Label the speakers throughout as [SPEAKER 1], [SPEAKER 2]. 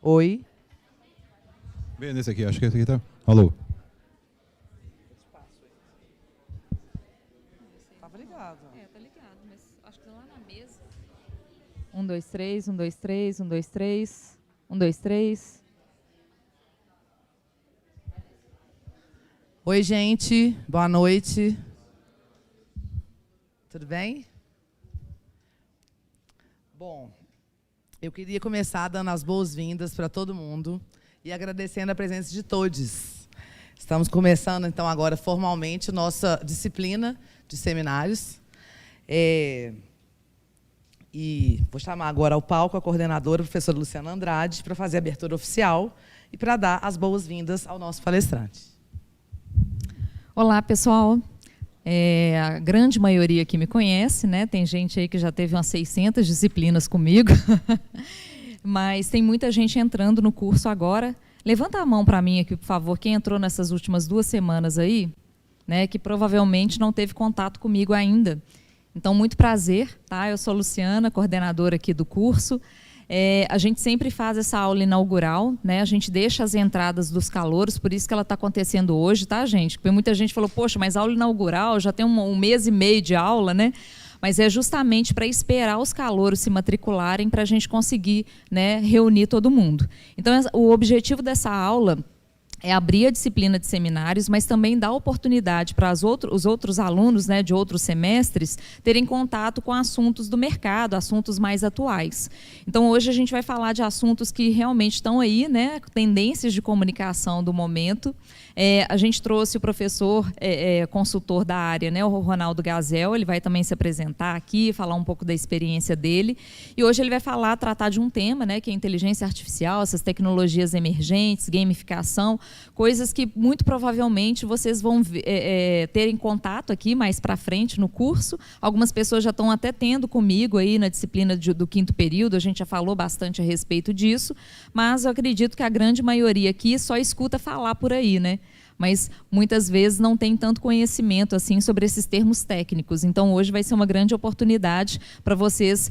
[SPEAKER 1] Oi.
[SPEAKER 2] Bem, nesse aqui, acho que esse aqui tá. Alô.
[SPEAKER 1] Tava ligado.
[SPEAKER 3] Tá ligado, mas acho que tá lá na mesa. 1, 2, 3, 1, 2, 3, 1, 2, 3, 1, 2, 3.
[SPEAKER 1] Oi, gente. Boa noite. Tudo bem? Bom, eu queria começar dando as boas-vindas para todo mundo e agradecendo a presença de todos. Estamos começando, então, agora formalmente nossa disciplina de seminários. E vou chamar agora ao palco a coordenadora, a professora Luciana Andrade, para fazer a abertura oficial e para dar as boas-vindas ao nosso palestrante.
[SPEAKER 3] Olá, pessoal. A grande maioria aqui me conhece, né? Tem gente aí que já teve umas 600 disciplinas comigo, mas tem muita gente entrando no curso agora. Levanta a mão para mim aqui, por favor, quem entrou nessas últimas 2 semanas aí, né, que provavelmente não teve contato comigo ainda. Então, muito prazer, tá? Eu sou a Luciana, coordenadora aqui do curso. A gente sempre faz essa aula inaugural, né? A gente deixa as entradas dos calouros, por isso que ela está acontecendo hoje, tá, gente? Porque muita gente falou, poxa, mas aula inaugural, já tem um mês e meio de aula, né? Mas é justamente para esperar os calouros se matricularem para a gente conseguir, né, reunir todo mundo. Então, o objetivo dessa aula é abrir a disciplina de seminários, mas também dar oportunidade para os outros alunos, né, de outros semestres terem contato com assuntos do mercado, assuntos mais atuais. Então, hoje a gente vai falar de assuntos que realmente estão aí, né, tendências de comunicação do momento. A gente trouxe o professor consultor da área, né, o Ronaldo Gazel, ele vai também se apresentar aqui, falar um pouco da experiência dele. E hoje ele vai tratar de um tema, né, que é inteligência artificial, essas tecnologias emergentes, gamificação, coisas que muito provavelmente vocês vão ter em contato aqui mais para frente no curso. Algumas pessoas já estão até tendo comigo aí na disciplina do 5º período, a gente já falou bastante a respeito disso, mas eu acredito que a grande maioria aqui só escuta falar por aí, né? Mas muitas vezes não tem tanto conhecimento assim sobre esses termos técnicos. Então, hoje vai ser uma grande oportunidade para vocês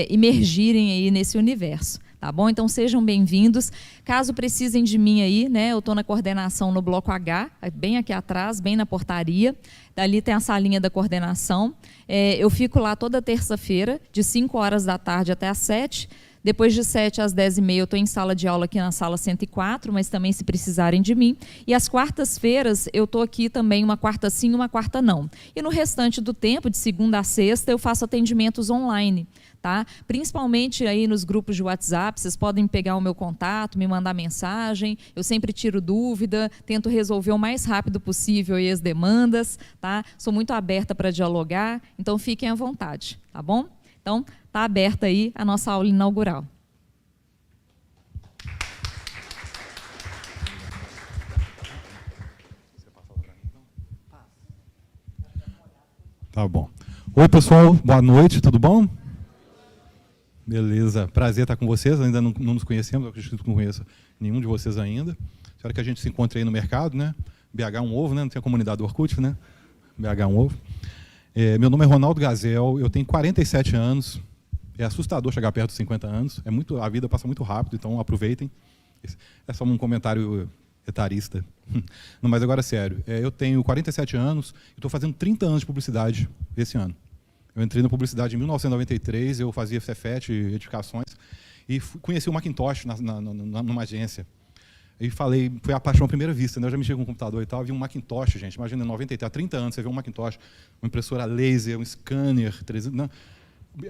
[SPEAKER 3] imergirem aí nesse universo. Tá bom? Então, sejam bem-vindos. Caso precisem de mim aí, né, eu estou na coordenação no bloco H, bem aqui atrás, bem na portaria. Dali tem a salinha da coordenação. Eu fico lá toda terça-feira, de 5 horas da tarde até às 7. Depois de 7 às 10h30 eu estou em sala de aula aqui na sala 104, mas também se precisarem de mim. E às quartas-feiras eu estou aqui também, uma quarta sim, uma quarta não. E no restante do tempo, de segunda a sexta, eu faço atendimentos online. Tá? Principalmente aí nos grupos de WhatsApp, vocês podem pegar o meu contato, me mandar mensagem, eu sempre tiro dúvida, tento resolver o mais rápido possível aí as demandas, tá? Sou muito aberta para dialogar, então fiquem à vontade, tá bom? Então, está aberta aí a nossa aula inaugural.
[SPEAKER 2] Tá bom. Oi, pessoal, boa noite, tudo bom? Beleza, prazer estar com vocês, ainda não nos conhecemos, eu acredito que não conheço nenhum de vocês ainda. Espero que a gente se encontre aí no mercado, né? BH um ovo, né? Não tem a comunidade do Orkut, né? BH um ovo. Meu nome é Ronaldo Gazel, eu tenho 47 anos, é assustador chegar perto dos 50 anos, a vida passa muito rápido, então aproveitem. É só um comentário etarista. Não, mas agora sério, eu tenho 47 anos e estou fazendo 30 anos de publicidade esse ano. Eu entrei na publicidade em 1993, eu fazia Cefet, edificações, e conheci o Macintosh numa agência. E falei, foi a paixão à primeira vista, né? Eu já mexi com o computador e tal, vi um Macintosh, gente, imagina, em 93, há 30 anos, você vê um Macintosh, uma impressora laser, um scanner, 300, não,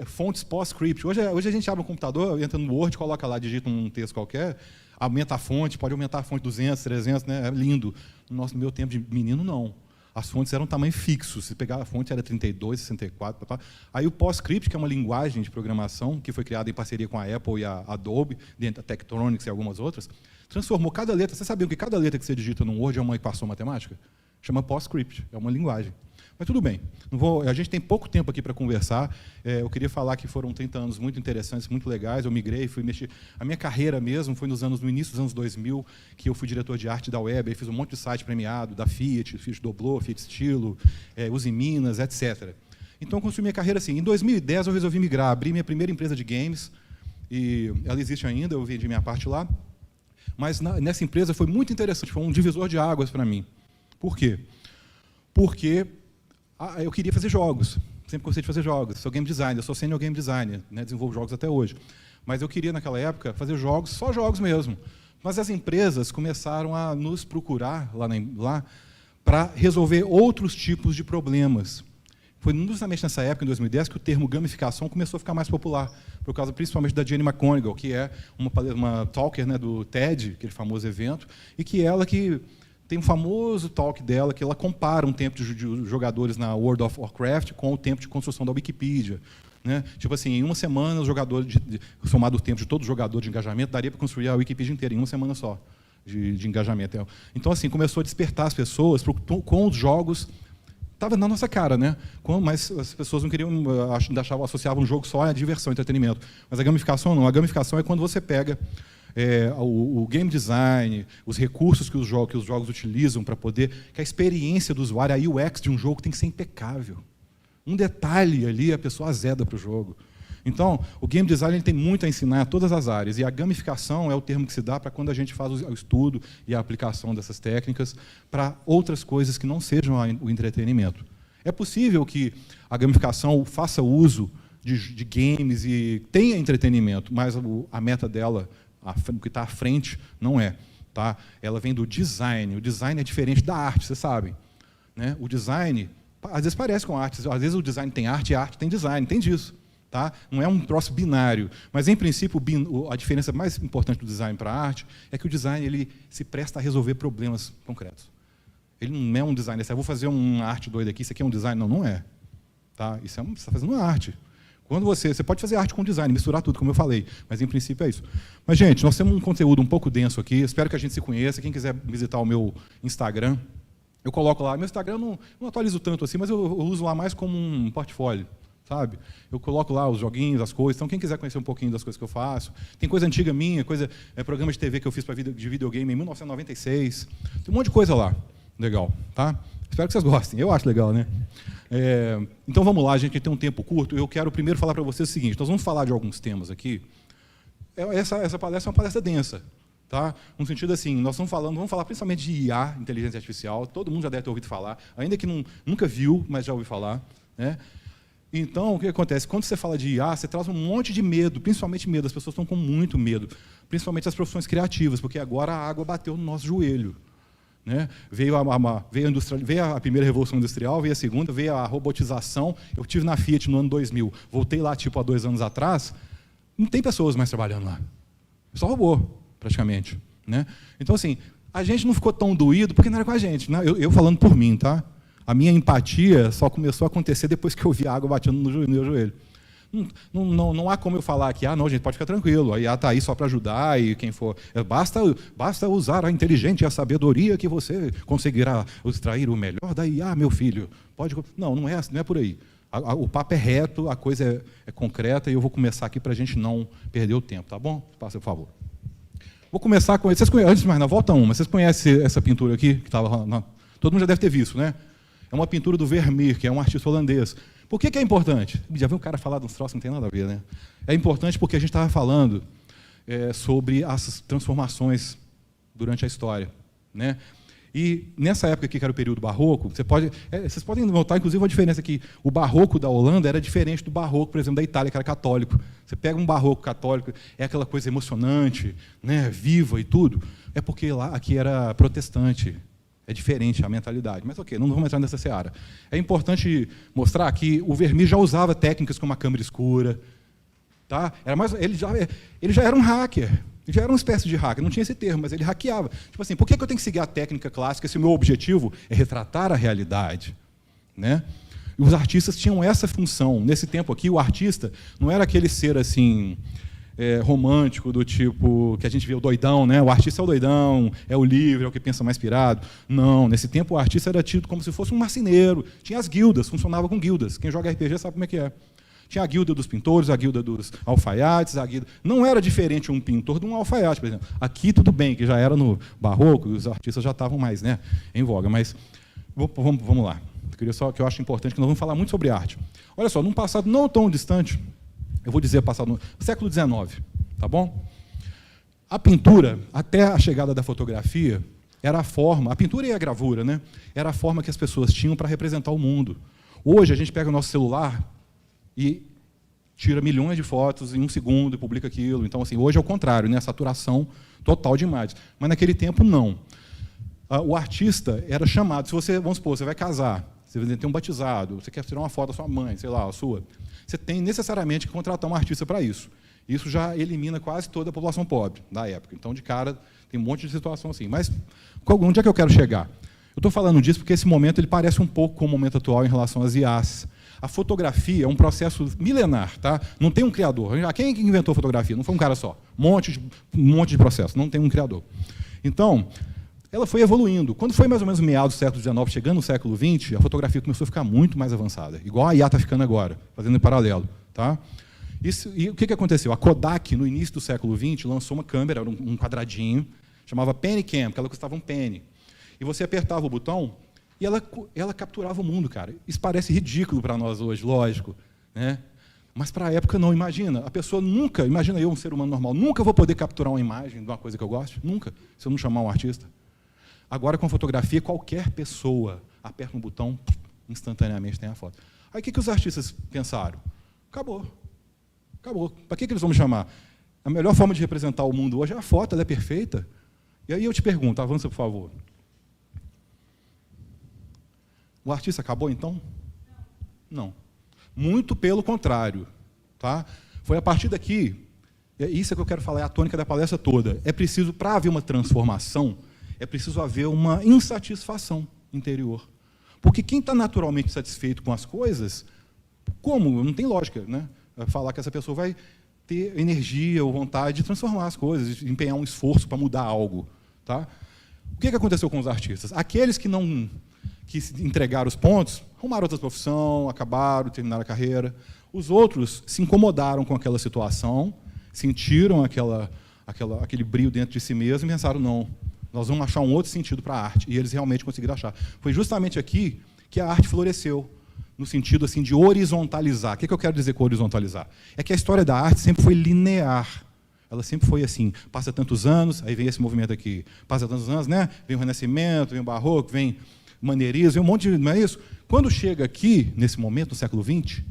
[SPEAKER 2] fontes PostScript. Hoje a gente abre um computador, entra no Word, coloca lá, digita um texto qualquer, aumenta a fonte, pode aumentar a fonte 200, 300, né? É lindo. No meu tempo de menino, não. As fontes eram tamanho fixo, se pegar a fonte era 32, 64, papá. Aí o PostScript, que é uma linguagem de programação que foi criada em parceria com a Apple e a Adobe, dentro da Tektronix e algumas outras, transformou cada letra. Você sabia que cada letra que você digita no Word é uma equação matemática? Chama PostScript, é uma linguagem. Mas tudo bem, a gente tem pouco tempo aqui para conversar. Eu queria falar que foram 30 anos muito interessantes, muito legais. Eu migrei, fui mexer. A minha carreira mesmo foi no início dos anos 2000, que eu fui diretor de arte da web, aí fiz um monte de site premiado, da Fiat, Fiat Doblô, Fiat Estilo, Uzi Minas, etc. Então, eu construí minha carreira assim. Em 2010, eu resolvi migrar, abri minha primeira empresa de games. e ela existe ainda, eu vendi minha parte lá, mas nessa empresa foi muito interessante, foi um divisor de águas para mim. Por quê? Porque eu queria fazer jogos, sempre gostei de fazer jogos, sou game designer, sou senior game designer, né, desenvolvo jogos até hoje, mas eu queria naquela época fazer jogos, só jogos mesmo. Mas as empresas começaram a nos procurar lá para resolver outros tipos de problemas. Foi justamente nessa época, em 2010, que o termo gamificação começou a ficar mais popular, por causa principalmente da Jenny McGonigal, que é uma talker, né, do TED, aquele famoso evento, e que ela que tem um famoso talk dela, que ela compara um tempo de jogadores na World of Warcraft com o tempo de construção da Wikipedia. Né? Tipo assim, em uma semana, os jogadores, somado o tempo de todo jogador de engajamento, daria para construir a Wikipedia inteira, em uma semana só de engajamento. Então, assim, começou a despertar as pessoas com os jogos. Estava na nossa cara, né? Mas as pessoas não queriam, associavam um jogo só a diversão, entretenimento. Mas a gamificação não. A gamificação é quando você pega o game design, os recursos que os jogos utilizam para poder... que a experiência do usuário, a UX de um jogo tem que ser impecável. Um detalhe ali, a pessoa azeda para o jogo. Então, o game design ele tem muito a ensinar a todas as áreas, e a gamificação é o termo que se dá para quando a gente faz o estudo e a aplicação dessas técnicas para outras coisas que não sejam o entretenimento. É possível que a gamificação faça uso de games e tenha entretenimento, mas a meta dela, o que está à frente, não é. Tá? Ela vem do design. O design é diferente da arte, vocês sabem. Né? O design, às vezes parece com arte, às vezes o design tem arte e a arte tem design, tem disso. Tá? Não é um troço binário, mas, em princípio, a diferença mais importante do design para a arte é que o design ele se presta a resolver problemas concretos. Ele não é um design, vou fazer uma arte doida aqui, isso aqui é um design. Não, não é. Tá? Você está fazendo uma arte. Quando você pode fazer arte com design, misturar tudo, como eu falei, mas, em princípio, é isso. Mas, gente, nós temos um conteúdo um pouco denso aqui, espero que a gente se conheça. Quem quiser visitar o meu Instagram, eu coloco lá. Meu Instagram não atualizo tanto assim, mas eu uso lá mais como um portfólio. Sabe? Eu coloco lá os joguinhos, as coisas. Então, quem quiser conhecer um pouquinho das coisas que eu faço, tem coisa antiga minha, programa de TV que eu fiz de videogame em 1996. Tem um monte de coisa lá. Legal, tá? Espero que vocês gostem. Eu acho legal, né? Então, vamos lá, gente, tem um tempo curto. Eu quero primeiro falar para vocês o seguinte: nós vamos falar de alguns temas aqui. Essa palestra é uma palestra densa. Tá? No sentido assim, nós vamos falar principalmente de IA, inteligência artificial. Todo mundo já deve ter ouvido falar, ainda que nunca viu, mas já ouviu falar. Né? Então, o que acontece? Quando você fala de IA, você traz um monte de medo, principalmente medo. As pessoas estão com muito medo, principalmente as profissões criativas, porque agora a água bateu no nosso joelho. Né? Veio a primeira revolução industrial, veio a segunda, veio a robotização. Eu estive na Fiat no ano 2000, voltei lá tipo há 2 anos atrás, não tem pessoas mais trabalhando lá. Só robô, praticamente. Né? Então, assim, a gente não ficou tão doído porque não era com a gente. Né? Eu falando por mim, tá? A minha empatia só começou a acontecer depois que eu vi a água batendo no meu joelho. Não há como eu falar que, não, gente, pode ficar tranquilo, a IA está aí só para ajudar, e quem for... Basta usar a inteligência e a sabedoria que você conseguirá extrair o melhor da IA, meu filho. Não é por aí. O papo é reto, a coisa é concreta, e eu vou começar aqui para a gente não perder o tempo, tá bom? Passa, por favor. Vou começar com... Antes de mais nada, volta uma. Vocês conhecem essa pintura aqui? Que estava... Todo mundo já deve ter visto, né? É uma pintura do Vermeer, que é um artista holandês. Por que é importante? Já viu um cara falar de uns troços que não tem nada a ver, né? É importante porque a gente estava falando sobre as transformações durante a história. Né? E nessa época aqui, que era o período barroco, vocês podem notar, inclusive, a diferença que o barroco da Holanda era diferente do barroco, por exemplo, da Itália, que era católico. Você pega um barroco católico, é aquela coisa emocionante, né, viva e tudo. É porque aqui era protestante. É diferente a mentalidade. Mas, ok, não vamos entrar nessa seara. É importante mostrar que o Vermeer já usava técnicas como a câmera escura. Tá? Ele já era um hacker. Ele já era uma espécie de hacker. Não tinha esse termo, mas ele hackeava. Tipo assim, por que eu tenho que seguir a técnica clássica se o meu objetivo é retratar a realidade? Né? E os artistas tinham essa função. Nesse tempo aqui, o artista não era aquele ser assim... romântico, do tipo que a gente vê o doidão, né? O artista é o doidão, é o livre, é o que pensa mais pirado. Não, nesse tempo o artista era tido como se fosse um marceneiro. Tinha as guildas, funcionava com guildas. Quem joga RPG sabe como é que é. Tinha a guilda dos pintores, a guilda dos alfaiates, a guilda... Não era diferente um pintor de um alfaiate, por exemplo. Aqui tudo bem, que já era no barroco, os artistas já estavam mais, né, em voga, mas vamos lá. Que eu acho importante que nós vamos falar muito sobre arte. Olha só, num passado não tão distante, eu vou dizer passado no século XIX, Tá bom? A pintura, até a chegada da fotografia, era a forma, a pintura e a gravura, né? Era a forma que as pessoas tinham para representar o mundo. Hoje, a gente pega o nosso celular e tira milhões de fotos em 1 segundo e publica aquilo. Então, assim, hoje é o contrário, né? A saturação total de imagens. Mas, naquele tempo, não. O artista era chamado. Se você, vamos supor, você vai casar, você vai ter um batizado, você quer tirar uma foto da sua mãe, sei lá, a sua, você tem necessariamente que contratar um artista para isso. Isso já elimina quase toda a população pobre da época. Então, de cara, tem um monte de situação assim. Mas onde é que eu quero chegar? Eu estou falando disso porque esse momento ele parece um pouco com o momento atual em relação às IAs. A fotografia é um processo milenar, tá? Não tem um criador. Quem inventou a fotografia? Não foi um cara só. Um monte de processo. Não tem um criador. Então, ela foi evoluindo. Quando foi mais ou menos meados do século XIX, chegando no século XX, a fotografia começou a ficar muito mais avançada. Igual a IA está ficando agora, fazendo em paralelo, tá? E o que aconteceu? A Kodak, no início do século XX, lançou uma câmera, um quadradinho, chamava Pennycam, que ela custava um penny. E você apertava o botão e ela capturava o mundo, cara. Isso parece ridículo para nós hoje, lógico, né? Mas para a época não. Imagina, a pessoa nunca, imagina eu, um ser humano normal, nunca vou poder capturar uma imagem de uma coisa que eu gosto, nunca, se eu não chamar um artista. Agora, com fotografia, qualquer pessoa aperta um botão, instantaneamente tem a foto. Aí o que os artistas pensaram? Acabou. Acabou. Para que eles vão me chamar? A melhor forma de representar o mundo hoje é a foto, ela é perfeita. E aí eu te pergunto, avança, por favor. O artista acabou, então? Não. Muito pelo contrário. Tá? Foi a partir daqui, isso é que eu quero falar, é a tônica da palestra toda. É preciso, para haver uma transformação, é preciso haver uma insatisfação interior. Porque quem está naturalmente satisfeito com as coisas, como? Não tem lógica, né? Falar que essa pessoa vai ter energia ou vontade de transformar as coisas, de empenhar um esforço para mudar algo. Tá? O que aconteceu com os artistas? Aqueles que entregaram os pontos, arrumaram outra profissão, acabaram, terminaram a carreira. Os outros se incomodaram com aquela situação, sentiram aquele brilho dentro de si mesmo e pensaram, não, nós vamos achar um outro sentido para a arte. E eles realmente conseguiram achar. Foi justamente aqui que a arte floresceu, no sentido assim, de horizontalizar. O que eu quero dizer com horizontalizar? É que a história da arte sempre foi linear. Ela sempre foi assim, passa tantos anos, aí vem esse movimento aqui, passa tantos anos, né? Vem o Renascimento, vem o Barroco, vem o Maneirismo, vem um monte de... Não é isso? Quando chega aqui, nesse momento, no século XX,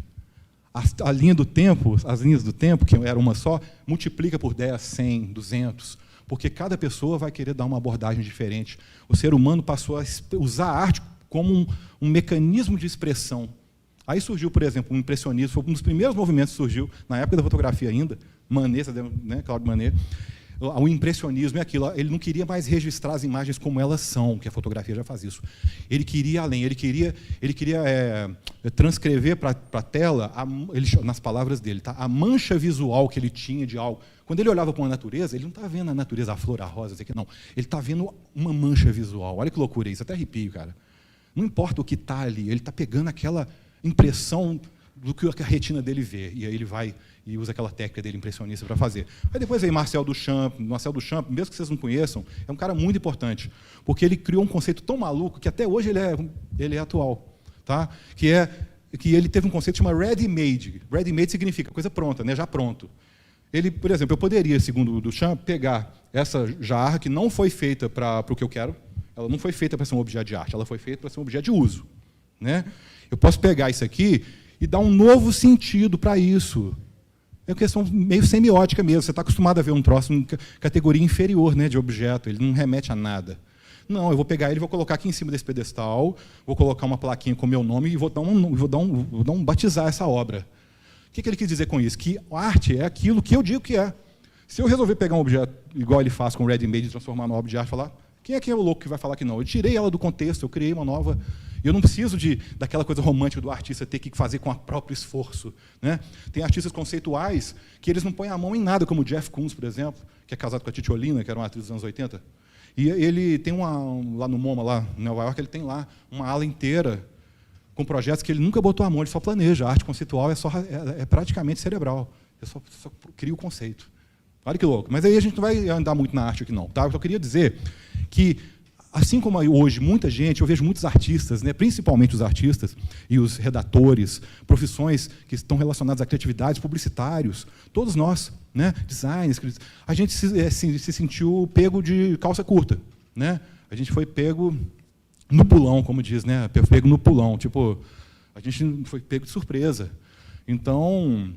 [SPEAKER 2] a linha do tempo, as linhas do tempo, que era uma só, multiplica por 10, 100, 200, porque cada pessoa vai querer dar uma abordagem diferente. O ser humano passou a usar a arte como um mecanismo de expressão. Aí surgiu, por exemplo, o impressionismo, foi um dos primeiros movimentos que surgiu, na época da fotografia ainda, Manet, né, Claude Manet, o impressionismo é aquilo, ele não queria mais registrar as imagens como elas são, que a fotografia já faz isso. Ele queria além, ele queria transcrever para a tela, nas palavras dele, tá? A mancha visual que ele tinha de algo. Quando ele olhava para a natureza, ele não está vendo a natureza, a flor, a rosa, não. Ele está vendo uma mancha visual. Olha que loucura isso, até arrepio, cara. Não importa o que está ali, ele está pegando aquela impressão do que a retina dele vê, e aí ele vai e usa aquela técnica dele impressionista para fazer. Aí depois vem Marcel Duchamp, mesmo que vocês não conheçam, é um cara muito importante, porque ele criou um conceito tão maluco que até hoje ele é atual, tá? Que ele teve um conceito chamado ready-made. Ready-made significa coisa pronta, né? Já pronto. Ele, por exemplo, eu poderia, segundo o Duchamp, pegar essa jarra que não foi feita para o que eu quero, ela não foi feita para ser um objeto de arte, ela foi feita para ser um objeto de uso, né? Eu posso pegar isso aqui e dar um novo sentido para isso. É uma questão meio semiótica mesmo. Você está acostumado a ver um troço em categoria inferior, né, de objeto, ele não remete a nada. Não, eu vou pegar ele e vou colocar aqui em cima desse pedestal, vou colocar uma plaquinha com o meu nome e vou batizar essa obra. O que ele quis dizer com isso? Que a arte é aquilo que eu digo que é. Se eu resolver pegar um objeto, igual ele faz com o ready-made, e transformar numa obra de arte, falar, quem é o louco que vai falar que não? Eu tirei ela do contexto, eu criei uma nova... Eu não preciso daquela coisa romântica do artista ter que fazer com o próprio esforço, né? Tem artistas conceituais que eles não põem a mão em nada, como o Jeff Koons, por exemplo, que é casado com a Titiolina, que era uma atriz dos anos 80. E ele tem lá no MoMA, lá em Nova York, ele tem lá uma ala inteira com projetos que ele nunca botou a mão, ele só planeja. A arte conceitual é praticamente cerebral. Ele só cria o conceito. Olha que louco. Mas aí a gente não vai andar muito na arte aqui, não. Tá? Eu só queria dizer que assim como hoje muita gente, eu vejo muitos artistas, né, principalmente os artistas e os redatores, profissões que estão relacionadas à criatividade, publicitários, todos nós, né, designers, a gente se sentiu pego de calça curta, né? A gente foi pego no pulão, como diz, né? Pego no pulão, tipo, a gente foi pego de surpresa. Então,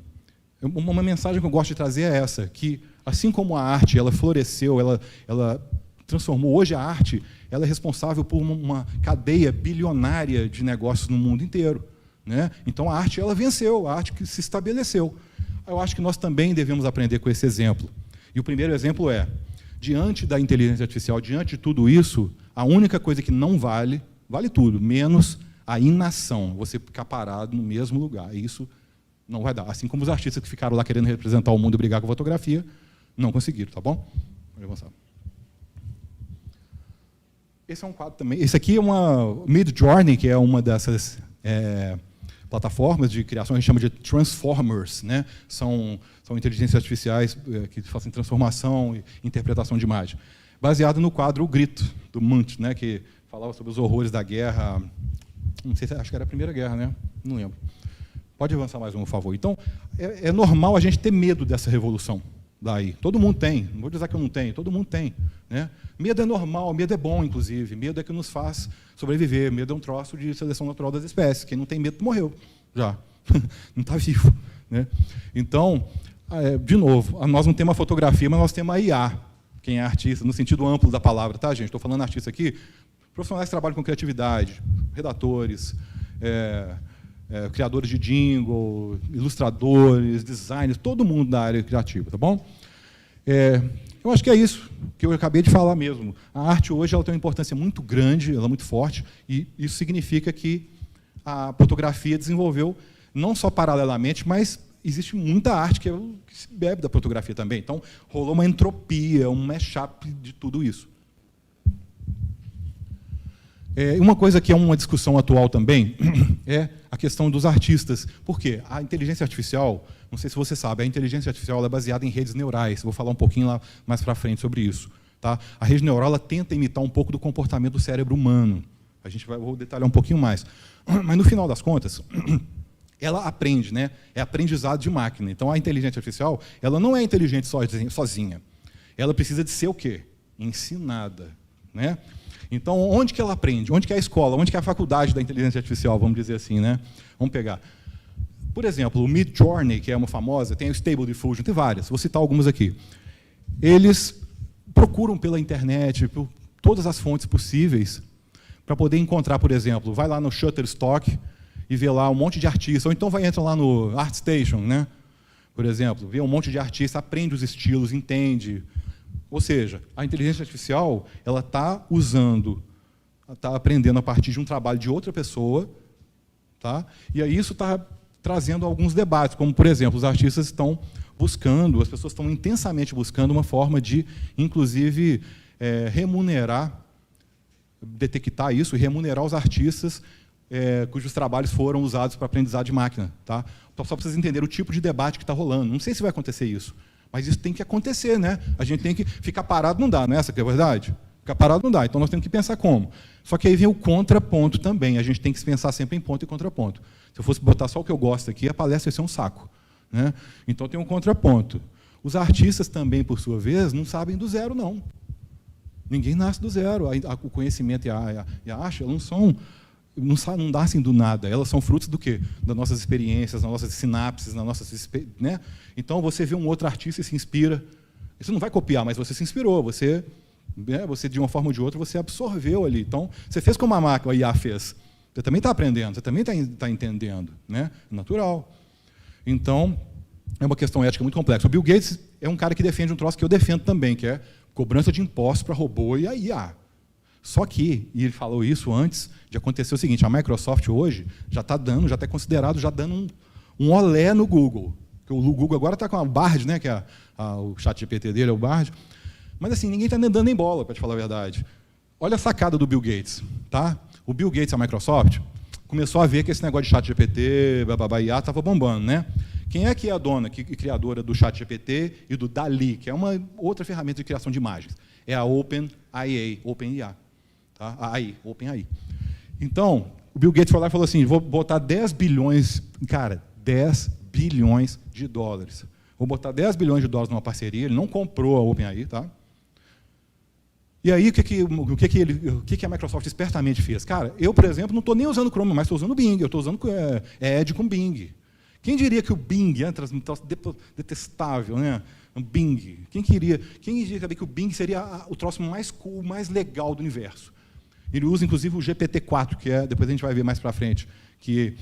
[SPEAKER 2] uma mensagem que eu gosto de trazer é essa, que assim como a arte ela floresceu, ela transformou, hoje a arte ela é responsável por uma cadeia bilionária de negócios no mundo inteiro, né? Então a arte ela venceu, a arte que se estabeleceu. Eu acho que nós também devemos aprender com esse exemplo. E o primeiro exemplo é, diante da inteligência artificial, diante de tudo isso, a única coisa que não vale tudo, menos a inação, você ficar parado no mesmo lugar. Isso não vai dar. Assim como os artistas que ficaram lá querendo representar o mundo e brigar com a fotografia, não conseguiram, tá bom? Vamos avançar. Esse é um quadro também. Esse aqui é uma Midjourney, que é uma dessas plataformas de criação, a gente chama de transformers, né? São inteligências artificiais que fazem transformação e interpretação de imagem. Baseado no quadro O Grito, do Munch, né? Que falava sobre os horrores da guerra, não sei, acho que era a Primeira Guerra, né? Não lembro. Pode avançar mais um, por favor. Então, é normal a gente ter medo dessa revolução daí. Todo mundo tem, não vou dizer que eu não tenho, todo mundo tem, né? Medo é normal, medo é bom, inclusive. Medo é que nos faz sobreviver. Medo é um troço de seleção natural das espécies. Quem não tem medo morreu já, não está vivo, né? Então, de novo, nós não temos a fotografia, mas nós temos a IA, quem é artista, no sentido amplo da palavra, tá, gente? Estou falando artista aqui, profissionais que trabalham com criatividade, redatores, criadores de jingle, ilustradores, designers, todo mundo da área criativa, tá bom? Eu acho que é isso que eu acabei de falar mesmo. A arte hoje ela tem uma importância muito grande, ela é muito forte, e isso significa que a fotografia desenvolveu não só paralelamente, mas existe muita arte que se bebe da fotografia também. Então, rolou uma entropia, um mashup de tudo isso. Uma coisa que é uma discussão atual também é a questão dos artistas. Por quê? A inteligência artificial, não sei se você sabe, a inteligência artificial é baseada em redes neurais. Vou falar um pouquinho lá mais para frente sobre isso. Tá? A rede neural ela tenta imitar um pouco do comportamento do cérebro humano. Vou detalhar um pouquinho mais. Mas, no final das contas, ela aprende, né? É aprendizado de máquina. Então, a inteligência artificial ela não é inteligente sozinha. Ela precisa de ser o quê? Ensinada, né? Então, onde que ela aprende? Onde que é a escola? Onde que é a faculdade da inteligência artificial, vamos dizer assim, né? Vamos pegar. Por exemplo, o Midjourney, que é uma famosa, tem o Stable Diffusion, tem várias, vou citar algumas aqui. Eles procuram pela internet, por todas as fontes possíveis, para poder encontrar, por exemplo, vai lá no Shutterstock e vê lá um monte de artistas, ou então entra lá no ArtStation, né? Por exemplo, vê um monte de artistas, aprende os estilos, entende. Ou seja, a inteligência artificial ela está aprendendo a partir de um trabalho de outra pessoa, tá? E aí isso está trazendo alguns debates, como, por exemplo, os artistas estão buscando, as pessoas estão intensamente buscando uma forma de, inclusive, remunerar, detectar isso e remunerar os artistas cujos trabalhos foram usados para aprendizado de máquina. Tá? Então, só para vocês entenderem o tipo de debate que está rolando. Não sei se vai acontecer isso, mas isso tem que acontecer, né? A gente tem que ficar parado, não dá, não é essa que é a verdade? Ficar parado não dá, então nós temos que pensar como. Só que aí vem o contraponto também, a gente tem que pensar sempre em ponto e contraponto. Se eu fosse botar só o que eu gosto aqui, a palestra ia ser um saco, né? Então tem um contraponto. Os artistas também, por sua vez, não sabem do zero, não. Ninguém nasce do zero. O conhecimento e a arte não nascem do nada. Elas são frutos do quê? Das nossas experiências, das nossas sinapses, das nossas, né? Então, você vê um outro artista e se inspira. Você não vai copiar, mas você se inspirou. Você, de uma forma ou de outra, você absorveu ali. Então, você fez como a máquina, a IA fez. Você também está aprendendo, você também está entendendo. Né? É natural. Então, é uma questão ética muito complexa. O Bill Gates é um cara que defende um troço que eu defendo também, que é cobrança de impostos para robô e a IA. Só que, e ele falou isso antes de acontecer o seguinte, a Microsoft hoje já está considerado, dando um olé no Google. Porque o Google agora está com a Bard, né, que é o ChatGPT dele, é o Bard. Mas assim, ninguém está dando nem bola, para te falar a verdade. Olha a sacada do Bill Gates. Tá? O Bill Gates e a Microsoft começou a ver que esse negócio de ChatGPT, IA, estava bombando, né? Quem é que é a dona e criadora do ChatGPT e do DALL-E, que é uma outra ferramenta de criação de imagens? É a OpenIA. Tá? AI, OpenAI. Então, o Bill Gates foi lá e falou assim, vou botar 10 bilhões, cara, 10 bilhões de dólares. Vou botar 10 bilhões de dólares numa parceria, ele não comprou a OpenAI, tá? E aí, o que a Microsoft espertamente fez? Cara, eu, por exemplo, não estou nem usando Chrome, mas estou usando Bing, eu estou usando Edge com Bing. Quem diria que o Bing, detestável, né? Bing. Quem diria saber que o Bing seria o troço mais cool, mais legal do universo? Ele usa, inclusive, o GPT-4, que depois a gente vai ver mais para frente, que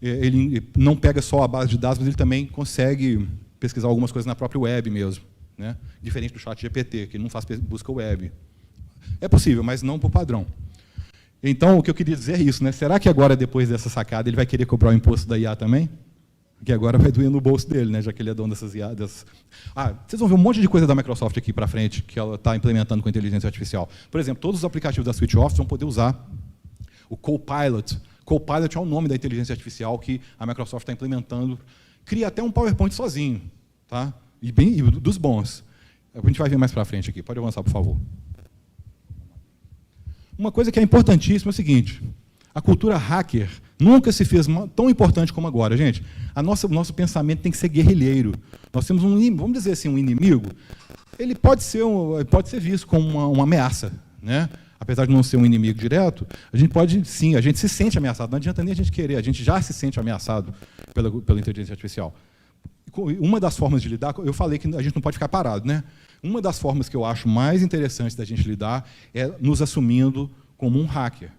[SPEAKER 2] ele não pega só a base de dados, mas ele também consegue pesquisar algumas coisas na própria web mesmo, né? Diferente do chat GPT, que não faz busca web. É possível, mas não por padrão. Então, o que eu queria dizer é isso, né? Será que agora, depois dessa sacada, ele vai querer cobrar o imposto da IA também? Porque agora vai doer no bolso dele, né? Já que ele é dono dessas IA. Vocês vão ver um monte de coisa da Microsoft aqui para frente que ela está implementando com inteligência artificial. Por exemplo, todos os aplicativos da Suite Office vão poder usar o Copilot. Copilot é o nome da inteligência artificial que a Microsoft está implementando. Cria até um PowerPoint sozinho, tá? E dos bons. A gente vai ver mais para frente aqui. Pode avançar, por favor. Uma coisa que é importantíssima é o seguinte, a cultura hacker nunca se fez tão importante como agora, gente. O nosso pensamento tem que ser guerrilheiro. Nós temos vamos dizer assim, um inimigo, ele pode ser visto como uma ameaça, né? Apesar de não ser um inimigo direto, a gente se sente ameaçado, não adianta nem a gente querer, a gente já se sente ameaçado pela inteligência artificial. Uma das formas de lidar, eu falei que a gente não pode ficar parado, né? Uma das formas que eu acho mais interessantes da gente lidar é nos assumindo como um hacker.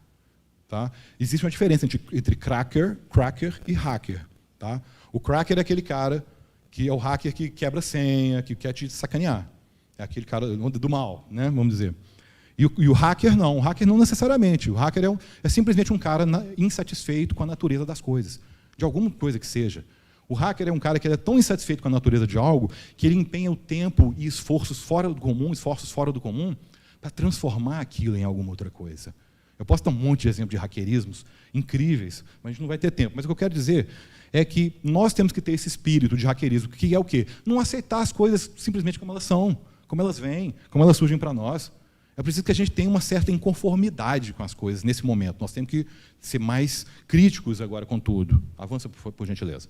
[SPEAKER 2] Tá? Existe uma diferença entre cracker e hacker. Tá? O cracker é aquele cara que é o hacker que quebra senha, que quer te sacanear. É aquele cara do mal, né? Vamos dizer. E o hacker não. O hacker não necessariamente. O hacker é simplesmente um cara insatisfeito com a natureza das coisas, de alguma coisa que seja. O hacker é um cara que é tão insatisfeito com a natureza de algo que ele empenha o tempo e esforços fora do comum para transformar aquilo em alguma outra coisa. Eu posso dar um monte de exemplos de hackerismos incríveis, mas a gente não vai ter tempo. Mas o que eu quero dizer é que nós temos que ter esse espírito de hackerismo, que é o quê? Não aceitar as coisas simplesmente como elas são, como elas vêm, como elas surgem para nós. É preciso que a gente tenha uma certa inconformidade com as coisas nesse momento. Nós temos que ser mais críticos agora com tudo. Avança, por gentileza.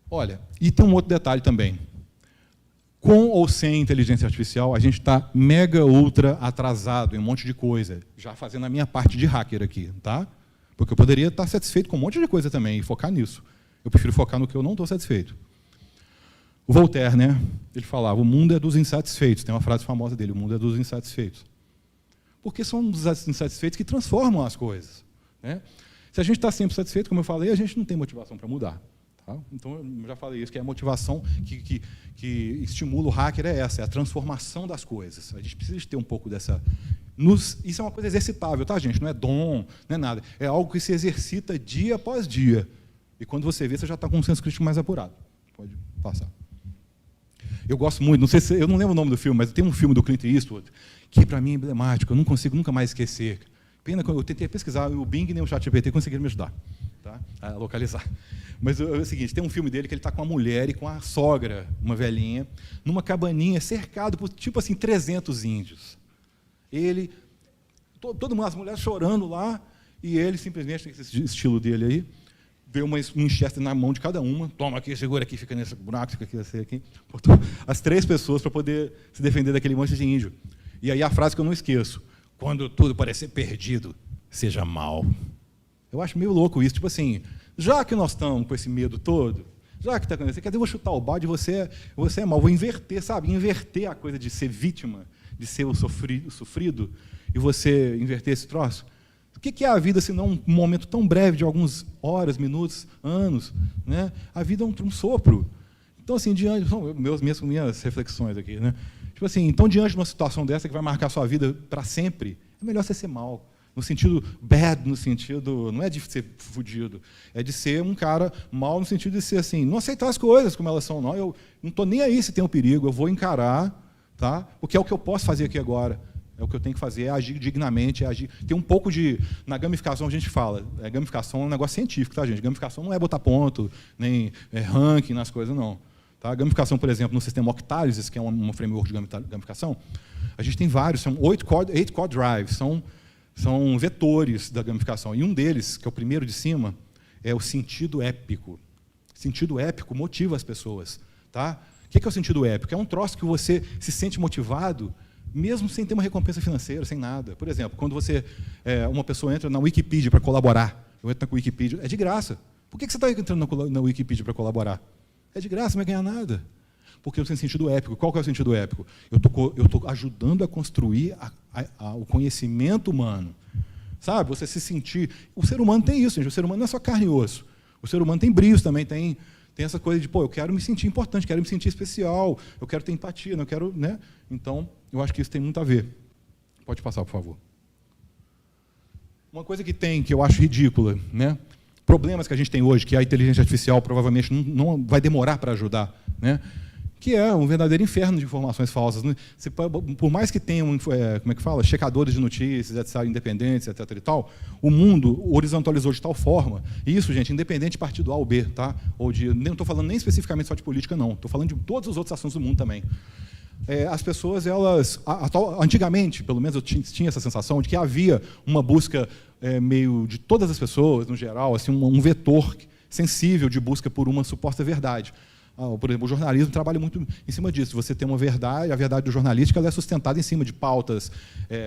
[SPEAKER 2] Olha, e tem um outro detalhe também. Com ou sem inteligência artificial, a gente está mega, ultra atrasado em um monte de coisa, já fazendo a minha parte de hacker aqui, tá? Porque eu poderia estar satisfeito com um monte de coisa também e focar nisso. Eu prefiro focar no que eu não estou satisfeito. O Voltaire, né? Ele falava, o mundo é dos insatisfeitos. Tem uma frase famosa dele, o mundo é dos insatisfeitos. Porque são os insatisfeitos que transformam as coisas, né? Se a gente está sempre satisfeito, como eu falei, a gente não tem motivação para mudar. Tá? Então, eu já falei isso, que é a motivação que estimula o hacker é essa, é a transformação das coisas. A gente precisa ter um pouco dessa... Isso é uma coisa exercitável, tá, gente? Não é dom, não é nada. É algo que se exercita dia após dia. E quando você vê, você já está com um senso crítico mais apurado. Pode passar. Eu gosto muito, não sei se, eu não lembro o nome do filme, mas tem um filme do Clint Eastwood que, para mim, é emblemático, eu não consigo nunca mais esquecer. Pena que eu tentei pesquisar, o Bing nem o ChatGPT conseguiram me ajudar, tá? A localizar. Mas é o seguinte, tem um filme dele que ele está com a mulher e com a sogra, uma velhinha, numa cabaninha, cercado por, tipo assim, 300 índios. Ele, todo mundo, as mulheres chorando lá, e ele simplesmente, esse estilo dele aí, vê um Winchester na mão de cada uma, toma aqui, segura aqui, fica nesse buraco, fica aqui, botou as 3 pessoas para poder se defender daquele monte de índio. E aí a frase que eu não esqueço, quando tudo parecer perdido, seja mal. Eu acho meio louco isso, tipo assim, já que nós estamos com esse medo todo, já que está acontecendo, quer dizer, eu vou chutar o balde, você é mal, vou inverter, sabe? Inverter a coisa de ser vítima, de ser o sofrido, e você inverter esse troço. O que é a vida, se não um momento tão breve, de algumas horas, minutos, anos? Né? A vida é um sopro. Então, assim, diante... São minhas reflexões aqui. Né? Tipo assim, então, diante de uma situação dessa que vai marcar a sua vida para sempre, é melhor você ser mal. No sentido bad, no sentido... Não é de ser fudido, é de ser um cara mal no sentido de ser assim, não aceitar as coisas como elas são. Não, eu não estou nem aí se tem um perigo, eu vou encarar, tá? Porque é o que eu posso fazer aqui agora. É o que eu tenho que fazer, é agir dignamente, é agir... Tem um pouco de... Na gamificação a gente fala, gamificação é um negócio científico, tá, gente? Gamificação não é botar ponto, nem ranking nas coisas, não. Tá? A gamificação, por exemplo, no sistema Octalysis, que é um framework de gamificação, a gente tem vários, são 8 core drives, são vetores da gamificação. E um deles, que é o primeiro de cima, é o sentido épico. Sentido épico motiva as pessoas. Tá? O que é o sentido épico? É um troço que você se sente motivado, mesmo sem ter uma recompensa financeira, sem nada. Por exemplo, quando uma pessoa entra na Wikipedia para colaborar, eu entro na Wikipedia, é de graça. Por que você está entrando na Wikipedia para colaborar? É de graça, não vai ganhar nada. Porque eu tenho sentido épico. Qual que é o sentido épico? Eu estou ajudando a construir o conhecimento humano. Sabe? Você se sentir... O ser humano tem isso, gente. O ser humano não é só carne e osso. O ser humano tem brios também, tem essa coisa de, eu quero me sentir importante, quero me sentir especial, eu quero ter empatia, eu quero... Né? Então, eu acho que isso tem muito a ver. Pode passar, por favor. Uma coisa que eu acho ridícula, né? Problemas que a gente tem hoje, que a inteligência artificial provavelmente não vai demorar para ajudar, né? Que é um verdadeiro inferno de informações falsas. Por mais que tenham, checadores de notícias, etc., independentes, etc. e tal, o mundo horizontalizou de tal forma, e isso, gente, independente de partido A ou B, tá? Não estou falando nem especificamente só de política, não. Estou falando de todos os outros assuntos do mundo também. As pessoas, antigamente, pelo menos eu tinha essa sensação de que havia uma busca meio de todas as pessoas, no geral, assim, um vetor sensível de busca por uma suposta verdade. Por exemplo, o jornalismo trabalha muito em cima disso. Você tem uma verdade, a verdade jornalística ela é sustentada em cima de pautas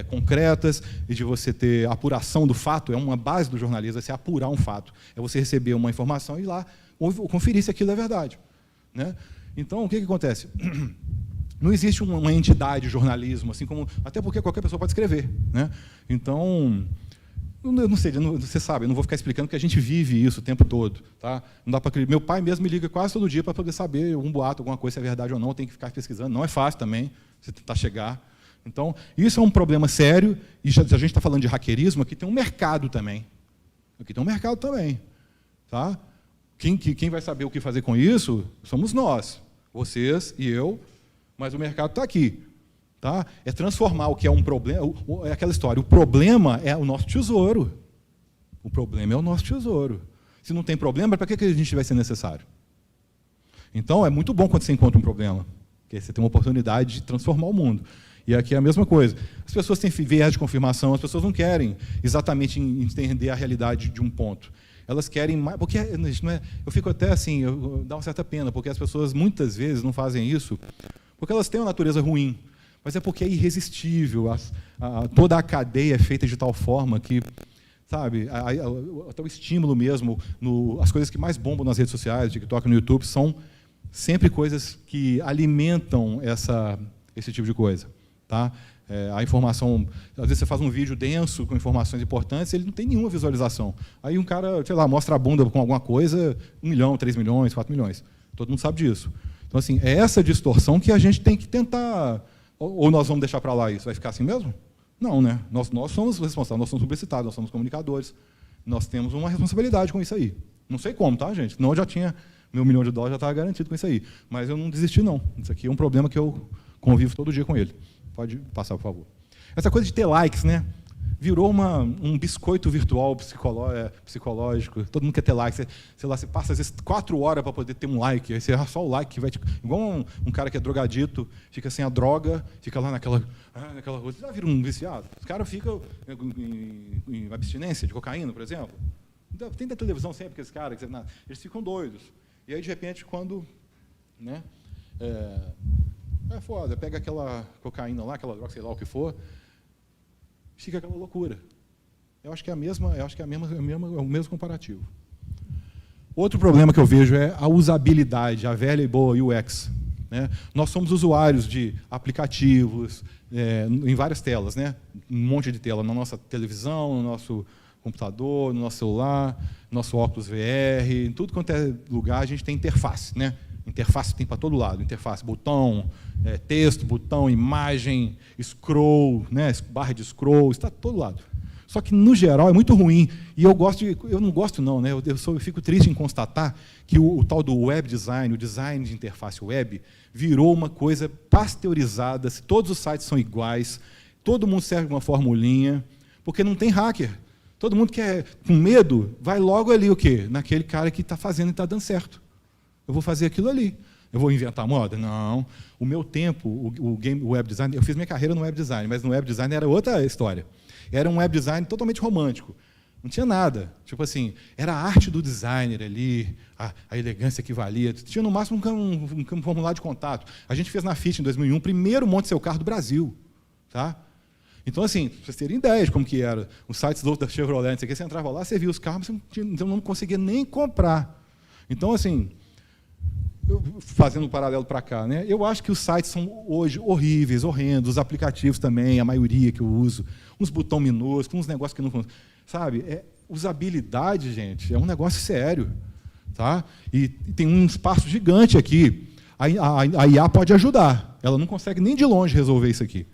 [SPEAKER 2] concretas e de você ter apuração do fato. É uma base do jornalismo, é você apurar um fato. É você receber uma informação e ir lá conferir se aquilo é verdade. Né? Então, o que acontece? Não existe uma entidade de jornalismo, assim como, até porque qualquer pessoa pode escrever. Né? Então, eu não sei, você sabe, eu não vou ficar explicando que a gente vive isso o tempo todo. Tá? Não dá para. Meu pai mesmo me liga quase todo dia para poder saber um boato, alguma coisa, se é verdade ou não, eu tenho que ficar pesquisando. Não é fácil também, você tentar chegar. Então, isso é um problema sério, e se a gente está falando de hackerismo, aqui tem um mercado também. Aqui tem um mercado também. Tá? Quem vai saber o que fazer com isso somos nós, vocês e eu, mas o mercado está aqui. Tá? É transformar o que é um problema... É aquela história, o problema é o nosso tesouro. O problema é o nosso tesouro. Se não tem problema, para que a gente vai ser necessário? Então, é muito bom quando você encontra um problema, porque você tem uma oportunidade de transformar o mundo. E aqui é a mesma coisa. As pessoas têm viés de confirmação, as pessoas não querem exatamente entender a realidade de um ponto. Elas querem mais... Porque não é, eu fico até assim, dá uma certa pena, porque as pessoas muitas vezes não fazem isso porque elas têm uma natureza ruim, mas é porque é irresistível. Toda a cadeia é feita de tal forma que, sabe, até o estímulo mesmo, as coisas que mais bombam nas redes sociais, TikTok, no YouTube, são sempre coisas que alimentam esse tipo de coisa. Tá? A informação, às vezes você faz um vídeo denso com informações importantes, ele não tem nenhuma visualização. Aí um cara, sei lá, mostra a bunda com alguma coisa, 1 milhão, 3 milhões, 4 milhões. Todo mundo sabe disso. Então, assim, é essa distorção que a gente tem que tentar... Ou nós vamos deixar para lá isso? Vai ficar assim mesmo? Não, né? Nós somos responsáveis, nós somos publicitários, nós somos comunicadores. Nós temos uma responsabilidade com isso aí. Não sei como, tá, gente? Senão eu já tinha... Meu $1 milhão já estava garantido com isso aí. Mas eu não desisti, não. Isso aqui é um problema que eu convivo todo dia com ele. Pode passar, por favor. Essa coisa de ter likes, né? Virou um biscoito virtual psicológico. Todo mundo quer ter like. Você passa, às vezes, 4 horas para poder ter um like. Aí você só o like que vai... Igual um cara que é drogadito, fica sem a droga, fica lá naquela coisa. Você já viram um viciado? Os caras ficam em abstinência de cocaína, por exemplo. Tem da televisão sempre aqueles caras, eles ficam doidos. E aí, de repente, quando... Né, é foda, pega aquela cocaína lá, aquela droga, sei lá o que for, fica aquela loucura. Eu acho que é o mesmo comparativo. Outro problema que eu vejo é a usabilidade, a velha e boa UX. Né? Nós somos usuários de aplicativos em várias telas, né? Um monte de tela na nossa televisão, no nosso computador, no nosso celular, no nosso óculos VR, em tudo quanto é lugar a gente tem interface, né? Interface tem para todo lado, interface, botão, texto, botão, imagem, scroll, né, barra de scroll, está todo lado. Só que, no geral, é muito ruim. E eu não gosto não, né? Eu fico triste em constatar que o tal do web design, o design de interface web, virou uma coisa pasteurizada, todos os sites são iguais, todo mundo serve uma formulinha, porque não tem hacker. Todo mundo que é com medo, vai logo ali o quê? Naquele cara que está fazendo e está dando certo. Eu vou fazer aquilo ali. Eu vou inventar moda? Não. O meu tempo, o web design, eu fiz minha carreira no web design, mas no web design era outra história. Era um web design totalmente romântico. Não tinha nada. Tipo assim, era a arte do designer ali, a elegância que valia. Tinha, no máximo, um formulário de contato. A gente fez na Fiat, em 2001, o primeiro monte seu carro do Brasil. Tá? Então, assim, pra vocês terem ideia de como que era. Os sites da Chevrolet, não sei o que, você entrava lá, você via os carros, você não conseguia nem comprar. Então, assim, fazendo um paralelo para cá, né? Eu acho que os sites são hoje horríveis, horrendos, os aplicativos também, a maioria que eu uso, uns botões minúsculos, uns negócios que não funcionam. Sabe, usabilidade, gente, é um negócio sério. Tá? E tem um espaço gigante aqui. A IA pode ajudar. Ela não consegue nem de longe resolver isso aqui,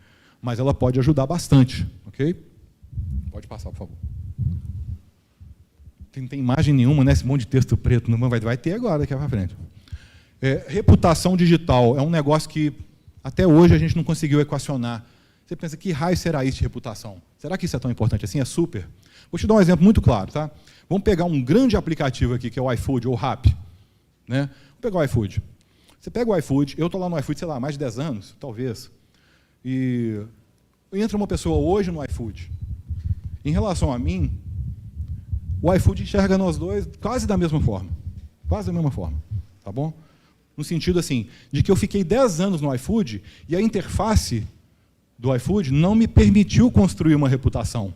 [SPEAKER 2] mas ela pode ajudar bastante. Ok? Pode passar, por favor. Não tem imagem nenhuma, né? Esse monte de texto preto. Não vai ter agora, daqui para frente. Reputação digital é um negócio que até hoje a gente não conseguiu equacionar. Você pensa, que raio será isso de reputação? Será que isso é tão importante assim? É super. Vou te dar um exemplo muito claro. Tá? Vamos pegar um grande aplicativo aqui, que é o iFood ou o Rappi. Né? Vamos pegar o iFood. Você pega o iFood, eu estou lá no iFood, sei lá, há mais de 10 anos, talvez, e entra uma pessoa hoje no iFood. Em relação a mim, o iFood enxerga nós dois quase da mesma forma. Quase da mesma forma. Tá bom? No sentido assim, de que eu fiquei 10 anos no iFood e a interface do iFood não me permitiu construir uma reputação.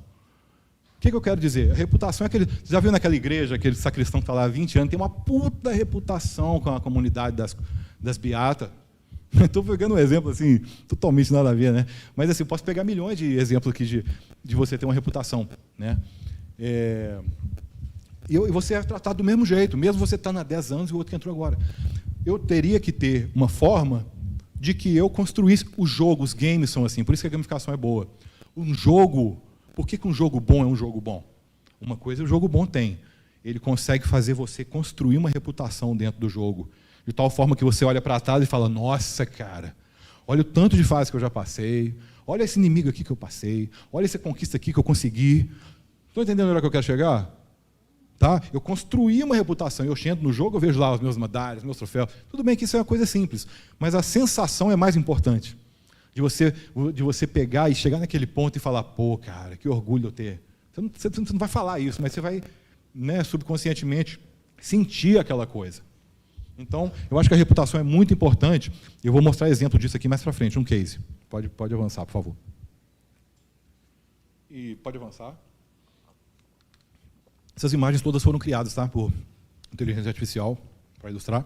[SPEAKER 2] O que eu quero dizer? A reputação é aquele... Você já viu naquela igreja, aquele sacristão que está lá há 20 anos, tem uma puta reputação com a comunidade das beatas. Estou pegando um exemplo assim, totalmente nada a ver, né? Mas assim, posso pegar milhões de exemplos aqui de você ter uma reputação. Né? E você é tratado do mesmo jeito, mesmo você estando há 10 anos e o outro que entrou agora. Eu teria que ter uma forma de que eu construísse o jogo, os games são assim, por isso que a gamificação é boa. Um jogo, por que um jogo bom é um jogo bom? Uma coisa o jogo bom tem, ele consegue fazer você construir uma reputação dentro do jogo, de tal forma que você olha para trás e fala, nossa, cara, olha o tanto de fase que eu já passei, olha esse inimigo aqui que eu passei, olha essa conquista aqui que eu consegui. Estão entendendo onde é que eu quero chegar? Tá? Eu construí uma reputação, eu entro no jogo, eu vejo lá os meus medalhas, meus troféus. Tudo bem que isso é uma coisa simples, mas a sensação é mais importante. De você pegar e chegar naquele ponto e falar, pô, cara, que orgulho eu ter. Você não vai falar isso, mas você vai, né, subconscientemente sentir aquela coisa. Então, eu acho que a reputação é muito importante. Eu vou mostrar exemplo disso aqui mais para frente, um case. Pode avançar, por favor. E pode avançar. Essas imagens todas foram criadas, tá, por inteligência artificial, para ilustrar.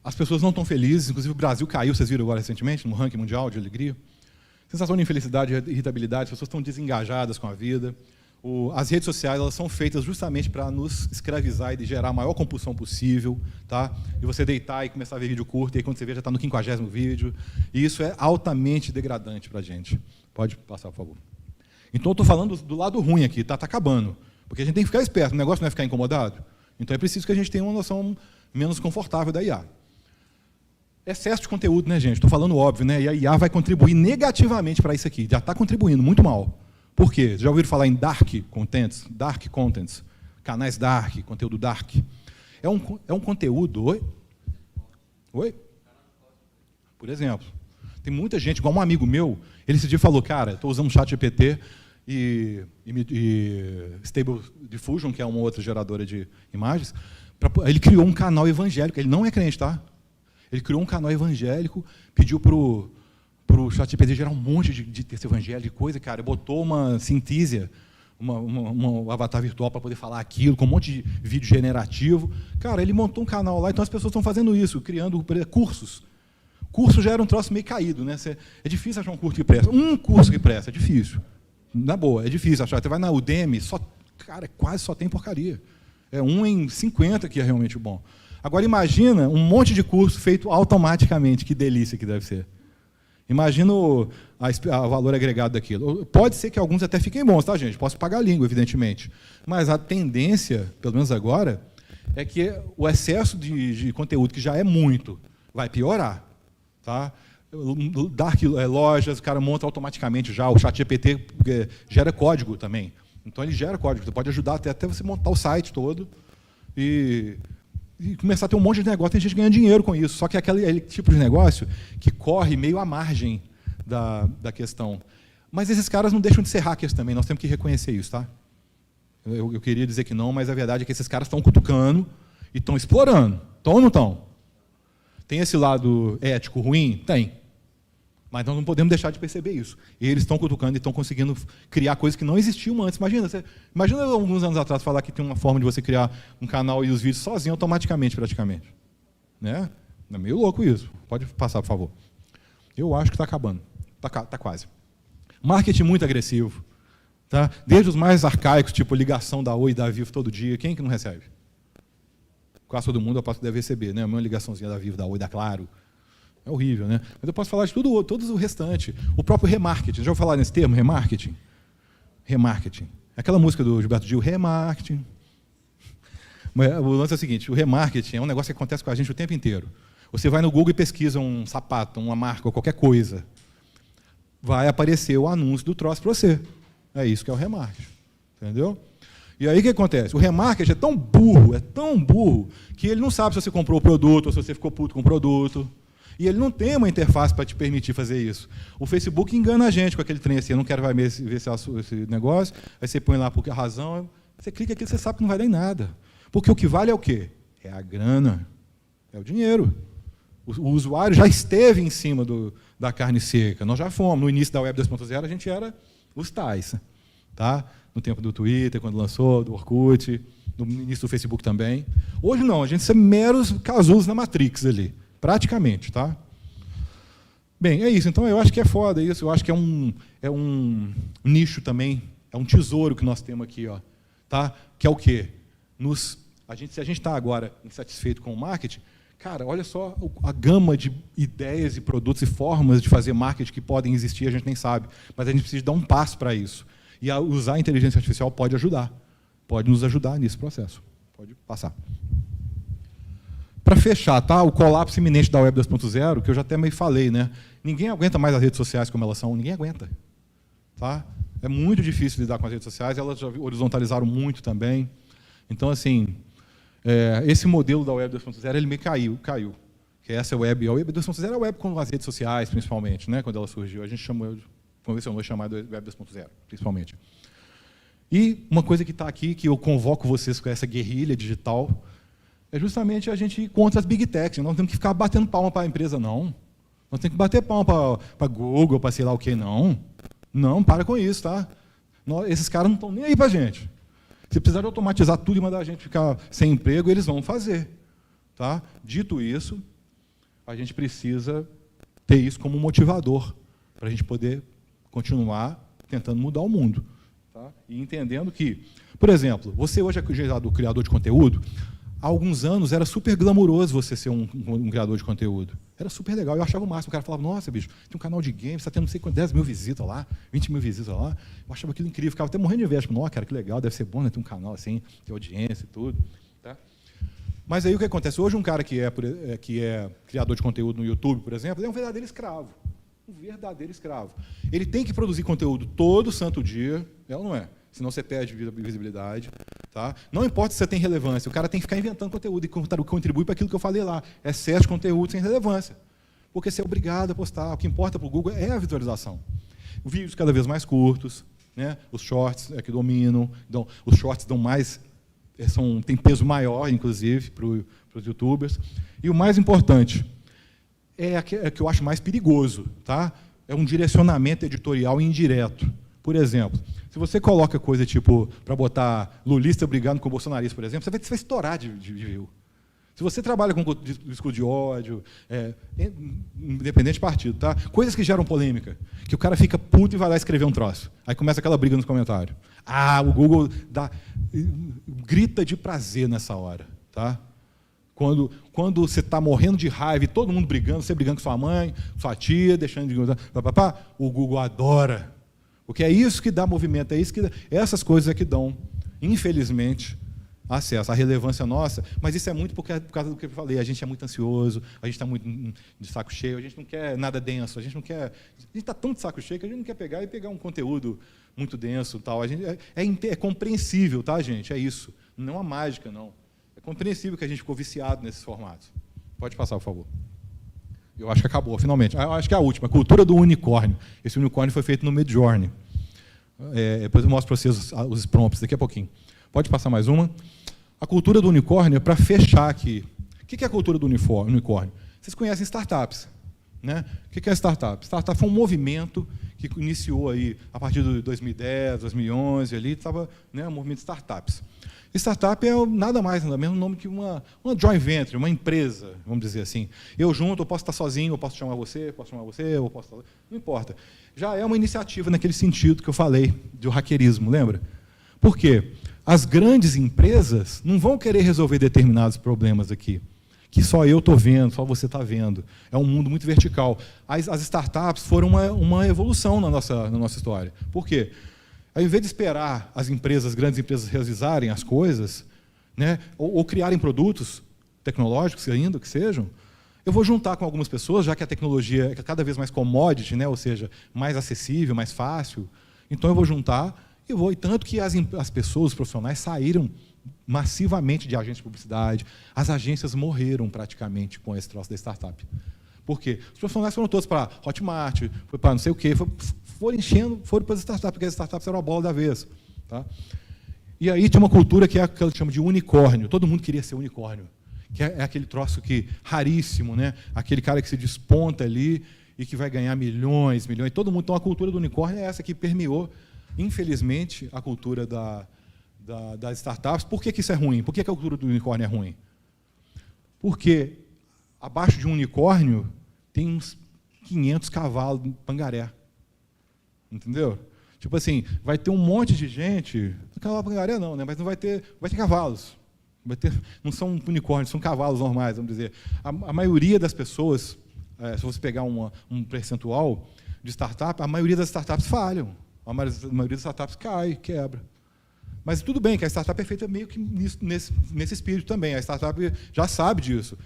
[SPEAKER 2] As pessoas não estão felizes, inclusive o Brasil caiu, vocês viram agora recentemente, no ranking mundial de alegria. Sensação de infelicidade, irritabilidade, as pessoas estão desengajadas com a vida. As redes sociais, elas são feitas justamente para nos escravizar e de gerar a maior compulsão possível, tá? E você deitar e começar a ver vídeo curto, e aí quando você vê já está no 50º vídeo. E isso é altamente degradante para a gente. Pode passar, por favor. Então, eu estou falando do lado ruim aqui, tá acabando. Porque a gente tem que ficar esperto, o negócio não é ficar incomodado. Então, é preciso que a gente tenha uma noção menos confortável da IA. Excesso de conteúdo, né, gente? Estou falando óbvio, né? E a IA vai contribuir negativamente para isso aqui. Já está contribuindo muito mal. Por quê? Já ouviram falar em dark contents, canais dark, conteúdo dark? É um conteúdo... Oi? Oi? Por exemplo, tem muita gente, igual um amigo meu, ele esse dia falou, cara, estou usando o ChatGPT e Stable Diffusion, que é uma outra geradora de imagens, ele criou um canal evangélico, ele não é crente, tá? Ele criou um canal evangélico, pediu para o ChatGPT gerar um monte de texto evangélico, de coisa, cara, botou uma Synthesia, um avatar virtual para poder falar aquilo, com um monte de vídeo generativo. Cara, ele montou um canal lá, então as pessoas estão fazendo isso, criando cursos. Curso já era um troço meio caído, né? É difícil achar um curso que presta. Um curso que presta, é difícil. Na boa, é difícil achar. Você vai na Udemy, cara, quase só tem porcaria. É 1 em 50 que é realmente bom. Agora, imagina um monte de curso feito automaticamente. Que delícia que deve ser. Imagina o valor agregado daquilo. Pode ser que alguns até fiquem bons, tá, gente? Posso pagar a língua, evidentemente. Mas a tendência, pelo menos agora, é que o excesso de conteúdo, que já é muito, vai piorar. Tá? Dark lojas, o cara monta automaticamente já. O ChatGPT gera código também. Então, ele gera código. Você pode ajudar até você montar o site todo. E e começar a ter um monte de negócio, tem gente ganhando dinheiro com isso. Só que é aquele tipo de negócio que corre meio à margem da questão. Mas esses caras não deixam de ser hackers também, nós temos que reconhecer isso, tá? Eu queria dizer que não, mas a verdade é que esses caras estão cutucando e estão explorando. Estão ou não estão? Tem esse lado ético ruim? Tem. Mas nós não podemos deixar de perceber isso. Eles estão cutucando e estão conseguindo criar coisas que não existiam antes. Imagina alguns anos atrás falar que tem uma forma de você criar um canal e os vídeos sozinho, automaticamente, praticamente. Né? É meio louco isso. Pode passar, por favor. Eu acho que está acabando. Está quase. Marketing muito agressivo. Tá? Desde os mais arcaicos, tipo ligação da Oi e da Vivo todo dia. Quem que não recebe? Quase todo mundo eu posso deve receber, né? Uma ligaçãozinha da Vivo, da Oi, da Claro. É horrível, né? Mas eu posso falar de tudo o restante. O próprio remarketing. Já ouviu falar nesse termo, remarketing? Remarketing. Aquela música do Gilberto Gil, remarketing. O lance é o seguinte, o remarketing é um negócio que acontece com a gente o tempo inteiro. Você vai no Google e pesquisa um sapato, uma marca ou qualquer coisa. Vai aparecer o anúncio do troço para você. É isso que é o remarketing. Entendeu? E aí o que acontece? O remarketing é tão burro, que ele não sabe se você comprou o produto ou se você ficou puto com o produto. E ele não tem uma interface para te permitir fazer isso. O Facebook engana a gente com aquele trem assim, eu não quero ver esse negócio, aí você põe lá por que razão, você clica aqui e você sabe que não vai dar em nada. Porque o que vale é o quê? É a grana, é o dinheiro. O usuário já esteve em cima da carne seca, nós já fomos. No início da Web 2.0 a gente era os tais. Tá? No tempo do Twitter, quando lançou, do Orkut, no início do Facebook também. Hoje não, a gente é meros casulos na Matrix ali. Praticamente, tá? Bem, é isso. Então, eu acho que é foda isso. Eu acho que é um nicho também, é um tesouro que nós temos aqui, ó, tá? Que é o quê? Se a gente está agora insatisfeito com o marketing, cara, olha só a gama de ideias e produtos e formas de fazer marketing que podem existir, a gente nem sabe. Mas a gente precisa dar um passo para isso. E usar a inteligência artificial pode ajudar. Pode nos ajudar nesse processo. Pode passar. Para fechar, tá? O colapso iminente da Web 2.0, que eu já até meio falei, né? Ninguém aguenta mais as redes sociais como elas são, ninguém aguenta. Tá? É muito difícil lidar com as redes sociais, elas já horizontalizaram muito também. Então, assim, esse modelo da Web 2.0, ele meio caiu. Que essa Web 2.0 é a web com as redes sociais, principalmente, né? Quando ela surgiu. A gente convencionou chamar de Web 2.0, principalmente. E uma coisa que está aqui, que eu convoco vocês com essa guerrilha digital, é justamente a gente ir contra as Big Techs. Nós não temos que ficar batendo palma para a empresa, não. Nós temos que bater palma para Google, para sei lá o quê, não. Não, para com isso, tá? Esses caras não estão nem aí para a gente. Se precisar de automatizar tudo e mandar a gente ficar sem emprego, eles vão fazer. Tá? Dito isso, a gente precisa ter isso como motivador, para a gente poder continuar tentando mudar o mundo. Tá? E entendendo que, por exemplo, você hoje é criador de conteúdo, há alguns anos era super glamuroso você ser um criador de conteúdo. Era super legal, eu achava o máximo. O cara falava, nossa, bicho, tem um canal de games, está tendo não sei quanto, 10 mil visitas lá, 20 mil visitas lá. Eu achava aquilo incrível, ficava até morrendo de inveja. Nossa, cara, que legal, deve ser bom, né, ter um canal assim, ter audiência e tudo. Tá? Mas aí o que acontece? Hoje um cara que é criador de conteúdo no YouTube, por exemplo, ele é um verdadeiro escravo. Um verdadeiro escravo. Ele tem que produzir conteúdo todo santo dia, é ou não é? Senão você perde visibilidade. Tá? Não importa se você tem relevância, o cara tem que ficar inventando conteúdo e contribui para aquilo que eu falei lá. Excesso de conteúdo sem relevância. Porque você é obrigado a postar. O que importa para o Google é a visualização. Vídeos cada vez mais curtos, né? Os shorts que dominam. Os shorts dão mais, têm peso maior, inclusive, para os youtubers. E o mais importante, é que eu acho mais perigoso. Tá? É um direcionamento editorial indireto. Por exemplo, se você coloca coisa tipo, para botar lulista brigando com o bolsonarista, por exemplo, você vai estourar de view. Se você trabalha com discurso de ódio, independente de partido, tá? Coisas que geram polêmica, que o cara fica puto e vai lá escrever um troço. Aí começa aquela briga nos comentários. O Google grita de prazer nessa hora. Tá? Quando você está morrendo de raiva e todo mundo brigando, você brigando com sua mãe, sua tia, deixando de... o Google adora. Porque é isso que dá movimento, essas coisas é que dão, infelizmente, acesso à relevância nossa, mas isso é muito por causa do que eu falei, a gente é muito ansioso, a gente está muito de saco cheio, a gente não quer nada denso, a gente está tão de saco cheio que a gente não quer pegar um conteúdo muito denso. Tal. É compreensível, tá, gente? É isso. Não é uma mágica, não. É compreensível que a gente ficou viciado nesses formatos. Pode passar, por favor. Eu acho que acabou, finalmente. Eu acho que é a última, a cultura do unicórnio. Esse unicórnio foi feito no Midjourney. Depois eu mostro para vocês os prompts daqui a pouquinho. Pode passar mais uma. A cultura do unicórnio, para fechar aqui. O que é a cultura do unicórnio? Vocês conhecem startups, né? O que é startup? Startup foi um movimento que iniciou aí a partir de 2010, 2011, ali estava, né, um movimento de startups. Startup é nada mais, nada menos nome que uma joint venture, uma empresa, vamos dizer assim. Eu junto, eu posso estar sozinho, eu posso chamar você, eu posso estar... Não importa. Já é uma iniciativa naquele sentido que eu falei, do hackerismo, lembra? Por quê? As grandes empresas não vão querer resolver determinados problemas aqui, que só eu estou vendo, só você está vendo. É um mundo muito vertical. As startups foram uma evolução na nossa história. Por quê? Ao invés de esperar as grandes empresas realizarem as coisas, né, ou criarem produtos tecnológicos ainda, que sejam, eu vou juntar com algumas pessoas, já que a tecnologia é cada vez mais commodity, né, ou seja, mais acessível, mais fácil. Então eu vou juntar e tanto que as pessoas, os profissionais, saíram massivamente de agências de publicidade. As agências morreram praticamente com esse troço da startup. Por quê? Os profissionais foram todos para Hotmart, foi para não sei o quê, foram para as startups, porque as startups eram a bola da vez. Tá? E aí tinha uma cultura que é aquela que chama de unicórnio. Todo mundo queria ser unicórnio, que é aquele troço raríssimo, né? Aquele cara que se desponta ali e que vai ganhar milhões. Todo mundo. Então, a cultura do unicórnio é essa que permeou, infelizmente, a cultura das startups. Por que isso é ruim? Por que a cultura do unicórnio é ruim? Porque abaixo de um unicórnio tem uns 500 cavalos de pangaré. Entendeu? Tipo assim, vai ter um monte de gente, cavalo pangaré não, né? Mas não vai ter cavalos. Não são unicórnios, são cavalos normais, vamos dizer. A maioria das pessoas, se você pegar um percentual de startup, a maioria das startups falham. A maioria das startups cai, quebra. Mas tudo bem que a startup é feita meio que nesse espírito também. A startup já sabe disso.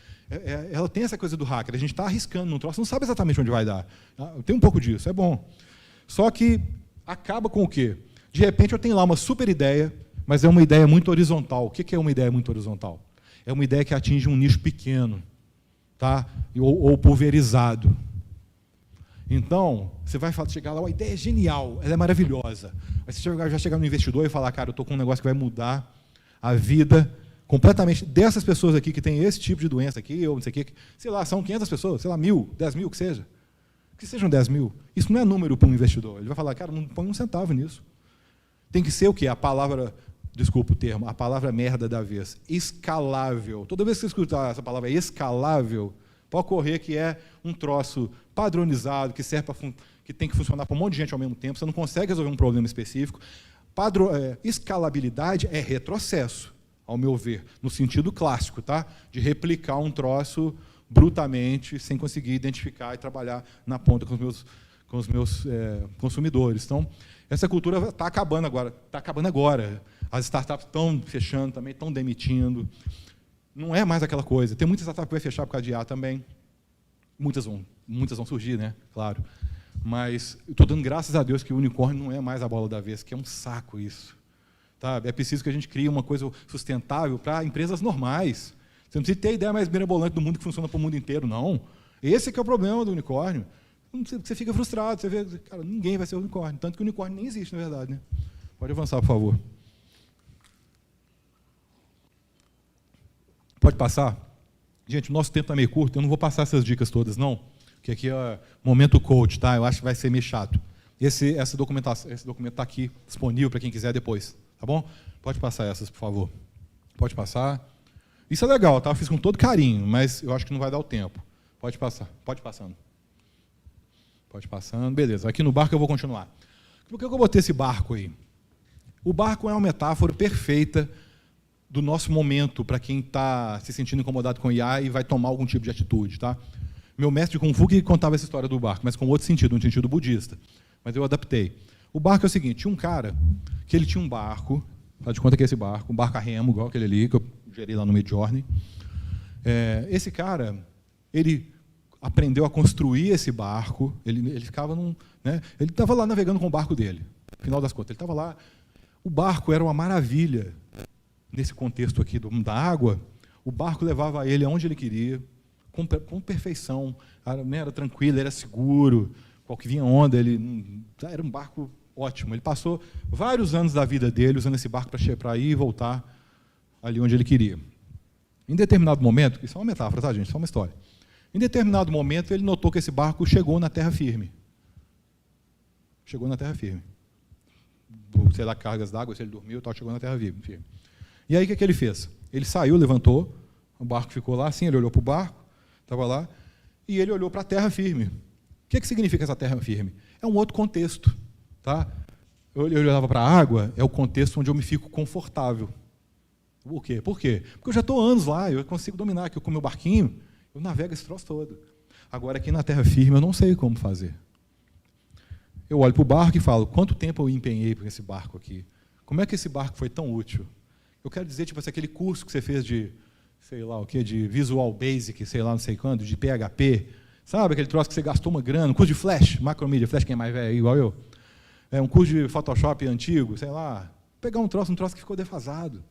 [SPEAKER 2] Ela tem essa coisa do hacker. A gente está arriscando num troço, não sabe exatamente onde vai dar. Tem um pouco disso, é bom. Só que acaba com o quê? De repente eu tenho lá uma super ideia, mas é uma ideia muito horizontal. O que é uma ideia muito horizontal? É uma ideia que atinge um nicho pequeno, tá? ou pulverizado. Então, você vai chegar lá, a ideia é genial, ela é maravilhosa. Mas você já chegar no investidor e falar, cara, eu estou com um negócio que vai mudar a vida completamente dessas pessoas aqui que têm esse tipo de doença aqui, ou não sei o quê, sei lá, são 500 pessoas, sei lá, 1.000, 10.000, que seja. Que sejam 10.000. Isso não é número para um investidor. Ele vai falar, cara, não põe um centavo nisso. Tem que ser o quê? A palavra, desculpa o termo, a palavra merda da vez. Escalável. Toda vez que você escutar essa palavra escalável, pode ocorrer que é um troço padronizado, que serve que tem que funcionar para um monte de gente ao mesmo tempo, você não consegue resolver um problema específico. Escalabilidade é retrocesso, ao meu ver, no sentido clássico, tá? De replicar um troço brutamente, sem conseguir identificar e trabalhar na ponta com os meus consumidores. Então, essa cultura está acabando agora. As startups estão fechando também, estão demitindo. Não é mais aquela coisa. Tem muitas startups que vai fechar por causa de IA também. Muitas vão surgir, né? Claro. Mas eu estou dando graças a Deus que o unicórnio não é mais a bola da vez, que é um saco isso. Tá? É preciso que a gente crie uma coisa sustentável para empresas normais. Você não precisa ter a ideia mais mirabolante do mundo que funciona para o mundo inteiro, não. Esse é que é o problema do unicórnio. Você fica frustrado, você vê, cara, ninguém vai ser unicórnio. Tanto que o unicórnio nem existe, na verdade. Né? Pode avançar, por favor. Pode passar? Gente, o nosso tempo está meio curto, eu não vou passar essas dicas todas, não. Porque aqui é momento coach, tá? Eu acho que vai ser meio chato. Esse documento está aqui, disponível para quem quiser depois. Tá bom? Pode passar essas, por favor. Pode passar. Isso é legal, tá? Eu fiz com todo carinho, mas eu acho que não vai dar o tempo. Pode passar. Pode passando. Pode passando. Beleza. Aqui no barco eu vou continuar. Por que eu botei esse barco aí? O barco é uma metáfora perfeita do nosso momento para quem está se sentindo incomodado com IA e vai tomar algum tipo de atitude, tá? Meu mestre de Kung Fu que contava essa história do barco, mas com outro sentido, um sentido budista. Mas eu adaptei. O barco é o seguinte, tinha um cara que ele tinha um barco, faz de conta que é esse barco, um barco a remo, igual aquele ali, que eu gerei lá no Midjourney. Esse cara, ele aprendeu a construir esse barco, ele ficava ele estava lá navegando com o barco dele, no final das contas, ele estava lá, o barco era uma maravilha, nesse contexto aqui da água, o barco levava ele aonde ele queria, com perfeição, era tranquilo, era seguro, qualquer vinha onda, era um barco ótimo. Ele passou vários anos da vida dele usando esse barco para ir e voltar ali onde ele queria. Em determinado momento, isso é uma metáfora, tá, gente? Isso é uma história. Em determinado momento, ele notou que esse barco chegou na terra firme. Chegou na terra firme. Sei lá, cargas d'água, se ele dormiu, chegou na terra firme. E aí, o que ele fez? Ele saiu, levantou, o barco ficou lá, assim, ele olhou para o barco, estava lá, e ele olhou para a terra firme. O que significa essa terra firme? É um outro contexto. Tá? Eu olhava para a água, é o contexto onde eu me fico confortável. Por quê? Porque eu já estou anos lá, eu consigo dominar aqui com o meu barquinho, eu navego esse troço todo. Agora, aqui na terra firme, eu não sei como fazer. Eu olho para o barco e falo, quanto tempo eu empenhei para esse barco aqui? Como é que esse barco foi tão útil? Eu quero dizer, tipo, aquele curso que você fez de, sei lá o quê, de Visual Basic, sei lá, não sei quando, de PHP, sabe? Aquele troço que você gastou uma grana, um curso de Flash, Macromedia, Flash quem é mais velho, igual eu. Um curso de Photoshop antigo, sei lá. Pegar um troço que ficou defasado.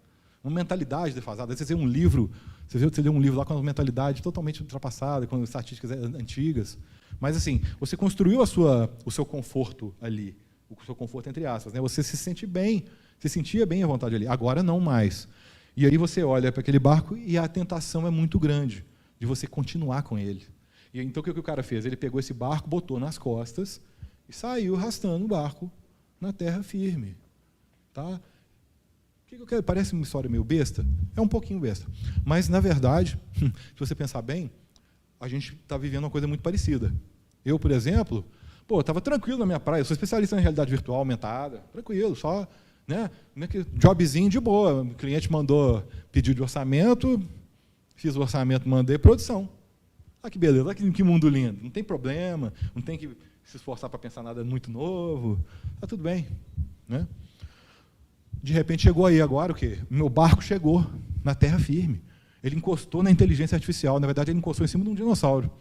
[SPEAKER 2] Uma mentalidade defasada. Às vezes você lê um livro, você lê um livro lá com uma mentalidade totalmente ultrapassada, com estatísticas antigas. Mas, assim, você construiu o seu conforto ali, o seu conforto entre aspas, né? Você se sente bem, se sentia bem à vontade ali. Agora não mais. E aí você olha para aquele barco e a tentação é muito grande de você continuar com ele. E então o que o cara fez? Ele pegou esse barco, botou nas costas e saiu arrastando o barco na terra firme. Tá? O que eu quero? Parece uma história meio besta? É um pouquinho besta. Mas, na verdade, se você pensar bem, a gente está vivendo uma coisa muito parecida. Eu, por exemplo, estava tranquilo na minha praia, eu sou especialista em realidade virtual aumentada, tranquilo, só, né, jobzinho de boa. O cliente mandou pedido de orçamento, fiz o orçamento, mandei produção. Ah, que beleza, olha que mundo lindo. Não tem problema, não tem que se esforçar para pensar nada muito novo. Está tudo bem. Né? De repente chegou aí agora o quê? Meu barco chegou na terra firme. Ele encostou na inteligência artificial. Na verdade, ele encostou em cima de um dinossauro.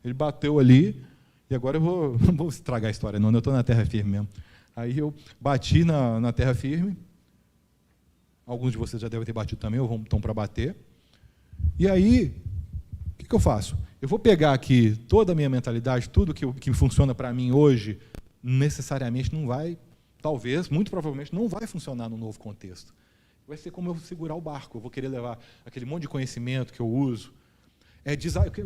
[SPEAKER 2] Ele bateu ali, e agora não vou estragar a história, não, eu estou na terra firme mesmo. Aí eu bati na terra firme. Alguns de vocês já devem ter batido também, ou estão para bater. E aí, o que eu faço? Eu vou pegar aqui toda a minha mentalidade, tudo que funciona para mim hoje, necessariamente não vai, talvez, muito provavelmente, não vai funcionar no novo contexto. Vai ser como eu segurar o barco. Eu vou querer levar aquele monte de conhecimento que eu uso.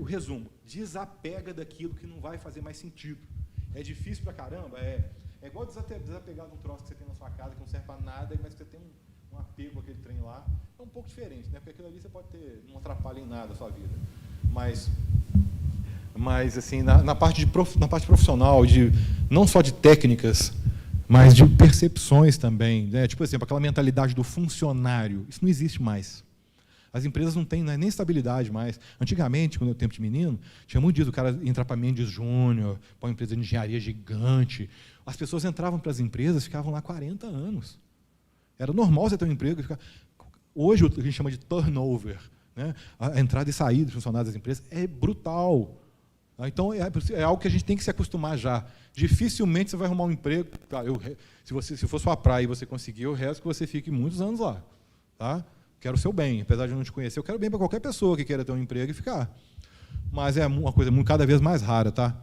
[SPEAKER 2] O resumo, desapega daquilo que não vai fazer mais sentido. É difícil pra caramba, é igual desapegar de um troço que você tem na sua casa, que não serve para nada, mas que você tem um apego com aquele trem lá. É um pouco diferente, né? Porque aquilo ali você pode ter, não atrapalha em nada a sua vida. Mas assim, na parte profissional, não só de técnicas, mas de percepções também. Né? Tipo, por exemplo, aquela mentalidade do funcionário, isso não existe mais. As empresas não têm nem estabilidade mais. Antigamente, quando eu tempo de menino, tinha muito disso, o cara entrar para Mendes Júnior, para uma empresa de engenharia gigante. As pessoas entravam para as empresas, ficavam lá 40 anos. Era normal você ter um emprego. Hoje, o que a gente chama de turnover, né? A entrada e saída de funcionários das empresas é brutal. Então, é algo que a gente tem que se acostumar já. Dificilmente você vai arrumar um emprego. Se for sua praia e você conseguir, eu rezo que você fique muitos anos lá. Tá? Quero o seu bem. Apesar de eu não te conhecer, eu quero bem para qualquer pessoa que queira ter um emprego e ficar. Mas é uma coisa cada vez mais rara. Tá?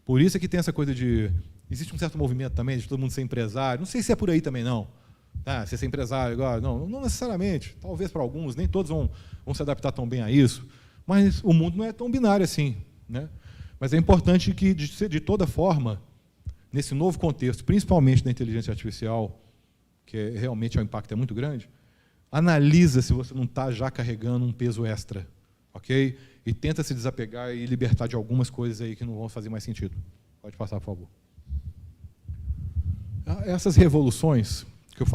[SPEAKER 2] Por isso é que tem essa coisa de... Existe um certo movimento também de todo mundo ser empresário. Não sei se é por aí também, não. Você ser empresário agora. Não necessariamente. Talvez para alguns, nem todos vão se adaptar tão bem a isso. Mas o mundo não é tão binário assim. Né? Mas é importante que, de toda forma, nesse novo contexto, principalmente da inteligência artificial, que realmente o impacto é muito grande, analisa se você não está já carregando um peso extra, ok? E tenta se desapegar e libertar de algumas coisas aí que não vão fazer mais sentido. Pode passar, por favor. Essas revoluções que eu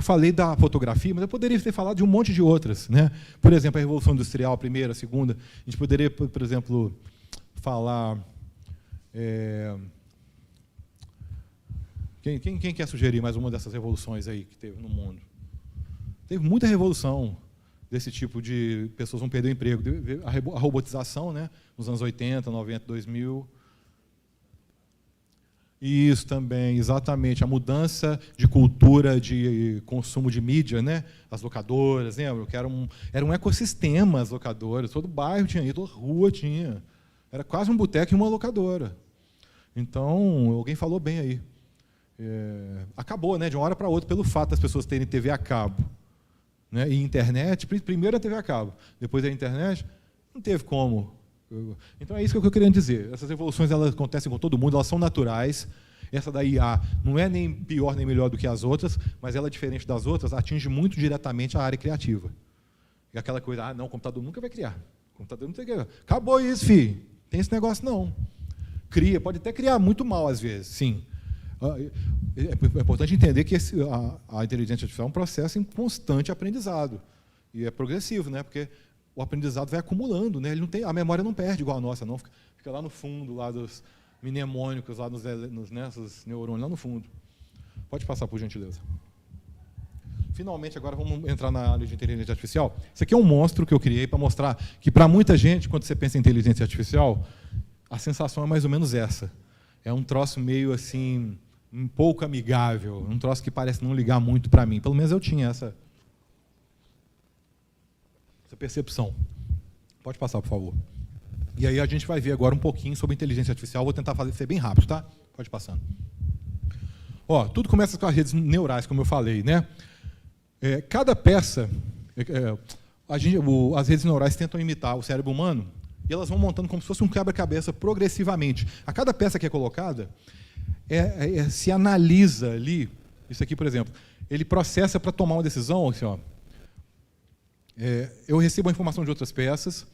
[SPEAKER 2] falei da fotografia, mas eu poderia ter falado de um monte de outras. Né? Por exemplo, a Revolução Industrial, a primeira, a segunda. A gente poderia, por exemplo, falar... Quem quer sugerir mais uma dessas revoluções aí que teve no mundo? Teve muita revolução desse tipo de pessoas vão perder o emprego. A robotização, né, nos anos 80, 90, 2000. Isso também, exatamente. A mudança de cultura de consumo de mídia, né? As locadoras, lembra? Que era um ecossistema, as locadoras. Todo bairro tinha, toda rua tinha. Era quase um boteco e uma locadora. Então, alguém falou bem aí. Acabou, né, de uma hora para outra, pelo fato das pessoas terem TV a cabo, né, e internet. Primeiro a TV a cabo, depois a internet, não teve como. Então é isso que eu queria dizer. Essas evoluções, elas acontecem com todo mundo, elas são naturais. Essa da IA não é nem pior nem melhor do que as outras, mas ela, diferente das outras, atinge muito diretamente a área criativa. E aquela coisa, não, o computador nunca vai criar. O computador não tem que criar. Acabou isso, filho. Tem esse negócio não. Cria, pode até criar muito mal às vezes, sim. É importante entender que a inteligência artificial é um processo em constante aprendizado. E é progressivo, né? Porque o aprendizado vai acumulando, né? Ele não tem, a memória não perde igual a nossa, não. Fica lá no fundo, lá dos mnemônicos, lá nos neurônios, lá no fundo. Pode passar, por gentileza. Finalmente, agora vamos entrar na área de inteligência artificial. Isso aqui é um monstro que eu criei para mostrar que, para muita gente, quando você pensa em inteligência artificial, a sensação é mais ou menos essa. É um troço meio assim, um pouco amigável, um troço que parece não ligar muito para mim. Pelo menos eu tinha essa percepção. Pode passar, por favor. E aí a gente vai ver agora um pouquinho sobre inteligência artificial. Vou tentar ser bem rápido, tá? Pode passando. Tudo começa com as redes neurais, como eu falei, né? Cada peça, as redes neurais tentam imitar o cérebro humano e elas vão montando como se fosse um quebra-cabeça progressivamente. A cada peça que é colocada, se analisa ali. Isso aqui, por exemplo, ele processa para tomar uma decisão, assim, eu recebo a informação de outras peças,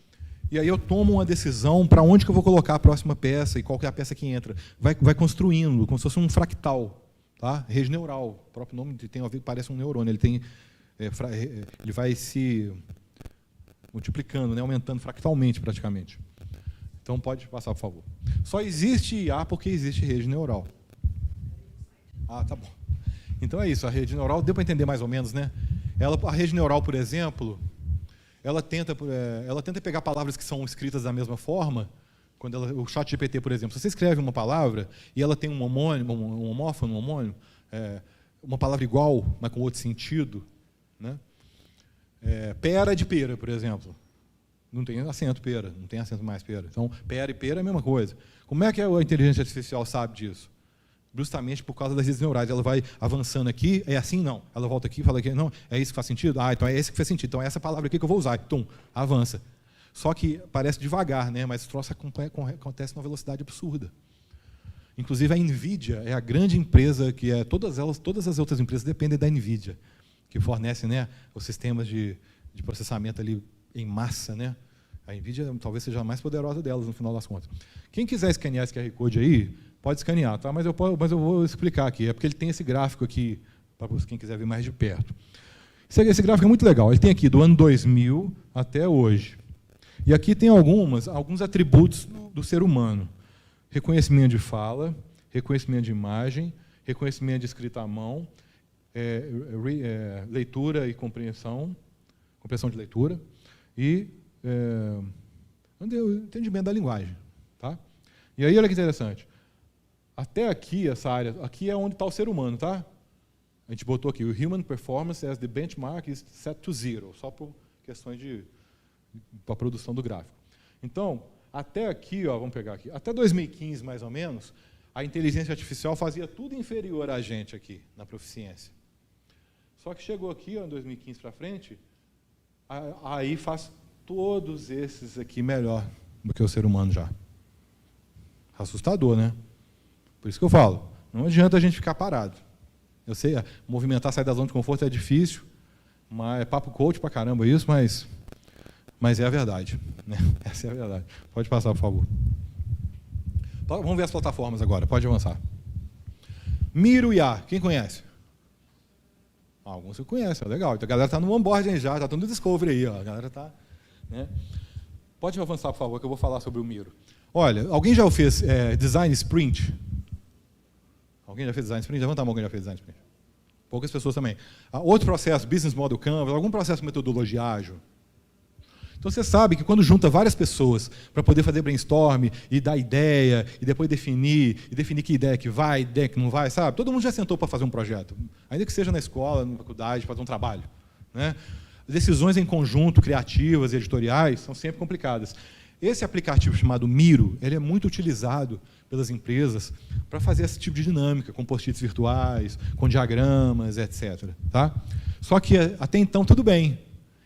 [SPEAKER 2] e aí eu tomo uma decisão para onde que eu vou colocar a próxima peça e qual que é a peça que entra. Vai construindo, como se fosse um fractal, tá? Rede neural. O próprio nome tem a ver, parece um neurônio. Ele vai se multiplicando, né? Aumentando fractalmente, praticamente. Então, pode passar, por favor. Só existe IA porque existe rede neural. Tá bom. Então é isso, a rede neural, deu para entender mais ou menos, né? A rede neural, por exemplo, ela tenta pegar palavras que são escritas da mesma forma. O ChatGPT, por exemplo, se você escreve uma palavra e ela tem um homônimo, um homófono, um homônimo, uma palavra igual, mas com outro sentido, né? Pera de pera, por exemplo. Não tem acento pera, não tem acento mais pera. Então, pera e pera é a mesma coisa. Como é que a inteligência artificial sabe disso? Justamente por causa das redes neurais. Ela vai avançando aqui, é assim? Não. Ela volta aqui e fala que não, é isso que faz sentido? Então é esse que faz sentido. Então é essa palavra aqui que eu vou usar. Tum, avança. Só que parece devagar, né? Mas o troço acontece numa velocidade absurda. Inclusive, a NVIDIA é a grande empresa que todas as outras empresas dependem da NVIDIA, que fornece, né, os sistemas de processamento ali em massa, né? A NVIDIA talvez seja a mais poderosa delas, no final das contas. Quem quiser escanear esse QR Code aí, pode escanear, tá? Mas eu vou explicar aqui. É porque ele tem esse gráfico aqui, para quem quiser ver mais de perto. Esse gráfico é muito legal. Ele tem aqui do ano 2000 até hoje. E aqui tem alguns atributos do ser humano. Reconhecimento de fala, reconhecimento de imagem, reconhecimento de escrita à mão, leitura e compreensão de leitura, e entendimento da linguagem. Tá? E aí, olha que interessante. Até aqui, essa área, aqui é onde está o ser humano, tá? A gente botou aqui, o Human Performance as the benchmark is set to 0, só por questões para a produção do gráfico. Então, até aqui, vamos pegar aqui, até 2015, mais ou menos, a inteligência artificial fazia tudo inferior a gente aqui, na proficiência. Só que chegou aqui, em 2015 para frente, aí faz todos esses aqui melhor do que o ser humano já. Assustador, né? Por isso que eu falo, não adianta a gente ficar parado. Eu sei, movimentar, sair da zona de conforto é difícil, mas é papo coach pra caramba isso, mas é a verdade. Né? Essa é a verdade. Pode passar, por favor. Vamos ver as plataformas agora, pode avançar. Miro IA, quem conhece? Alguns você conhece, legal. Então, a galera está no onboarding já, está no Discovery aí. A galera está... Né? Pode avançar, por favor, que eu vou falar sobre o Miro. Olha, alguém já fez Design Sprint? Alguém já fez Design Sprint? Levanta a mão quem já fez Design Sprint. Poucas pessoas também. Outro processo, Business Model Canvas, algum processo de metodologia ágil. Então você sabe que quando junta várias pessoas para poder fazer brainstorm e dar ideia, e depois definir que ideia que vai, ideia que não vai, sabe? Todo mundo já sentou para fazer um projeto, ainda que seja na escola, na faculdade, fazer um trabalho, né? Decisões em conjunto, criativas e editoriais, são sempre complicadas. Esse aplicativo chamado Miro, ele é muito utilizado pelas empresas para fazer esse tipo de dinâmica, com post-its virtuais, com diagramas, etc. Tá? Só que até então tudo bem.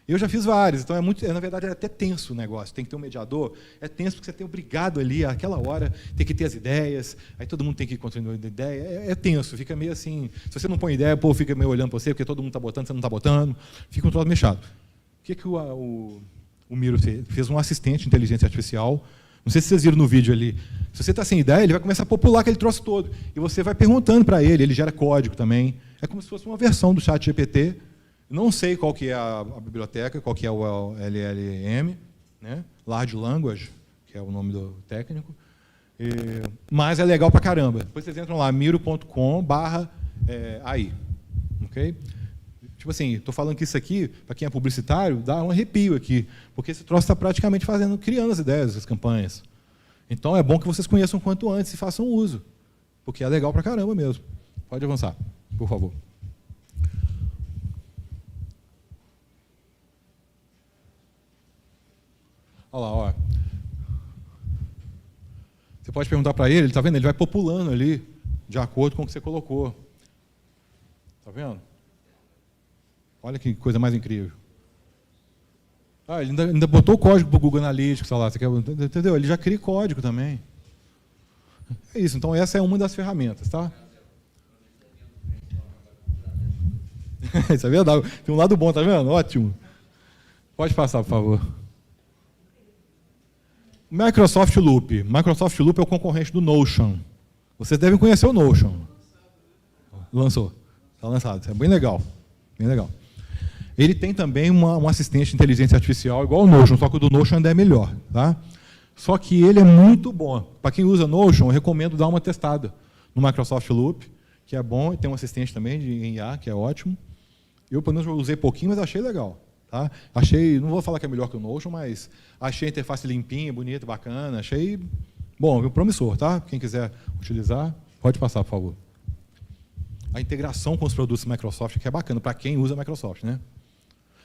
[SPEAKER 2] Eu já fiz vários, então na verdade é até tenso o negócio. Tem que ter um mediador, é tenso porque você é obrigado ali, àquela hora, tem que ter as ideias, aí todo mundo tem que ir continuando a ideia, é tenso, fica meio assim, se você não põe ideia, o povo fica meio olhando para você, porque todo mundo está botando, você não está botando, fica um troço meio chato. O que o Miro fez? Fez um assistente de inteligência artificial, não sei se vocês viram no vídeo ali, se você está sem ideia, ele vai começar a popular aquele troço todo, e você vai perguntando para ele gera código também, é como se fosse uma versão do ChatGPT. Não sei qual que é a biblioteca, qual que é o LLM, né? Large Language, que é o nome do técnico, mas é legal pra caramba. Depois vocês entram lá, miro.com/AI. Okay? Tipo assim, estou falando que isso aqui, para quem é publicitário, dá um arrepio aqui, porque esse troço está praticamente criando as ideias, as campanhas. Então é bom que vocês conheçam quanto antes e façam uso, porque é legal pra caramba mesmo. Pode avançar, por favor. Olha lá, ó. Você pode perguntar para ele está vendo? Ele vai populando ali, de acordo com o que você colocou. Está vendo? Olha que coisa mais incrível. Ah, ele ainda botou o código para o Google Analytics, lá, você quer, entendeu? Ele já cria código também. É isso, então essa é uma das ferramentas, tá? Isso é verdade. Tem um lado bom, tá vendo? Ótimo. Pode passar, por favor. Microsoft Loop. Microsoft Loop é o concorrente do Notion. Vocês devem conhecer o Notion. Lançou. Está lançado. É bem legal. Bem legal. Ele tem também um assistente de inteligência artificial igual ao Notion, só que o do Notion ainda é melhor. Tá? Só que ele é muito bom. Para quem usa Notion, eu recomendo dar uma testada no Microsoft Loop, que é bom, e tem um assistente também de IA, que é ótimo. Eu, pelo menos, usei pouquinho, mas achei legal. Tá? Achei, não vou falar que é melhor que o Notion, mas achei a interface limpinha, bonita, bacana. Achei bom, promissor. Tá? Quem quiser utilizar, pode passar, por favor. A integração com os produtos da Microsoft, que é bacana para quem usa a Microsoft. Né?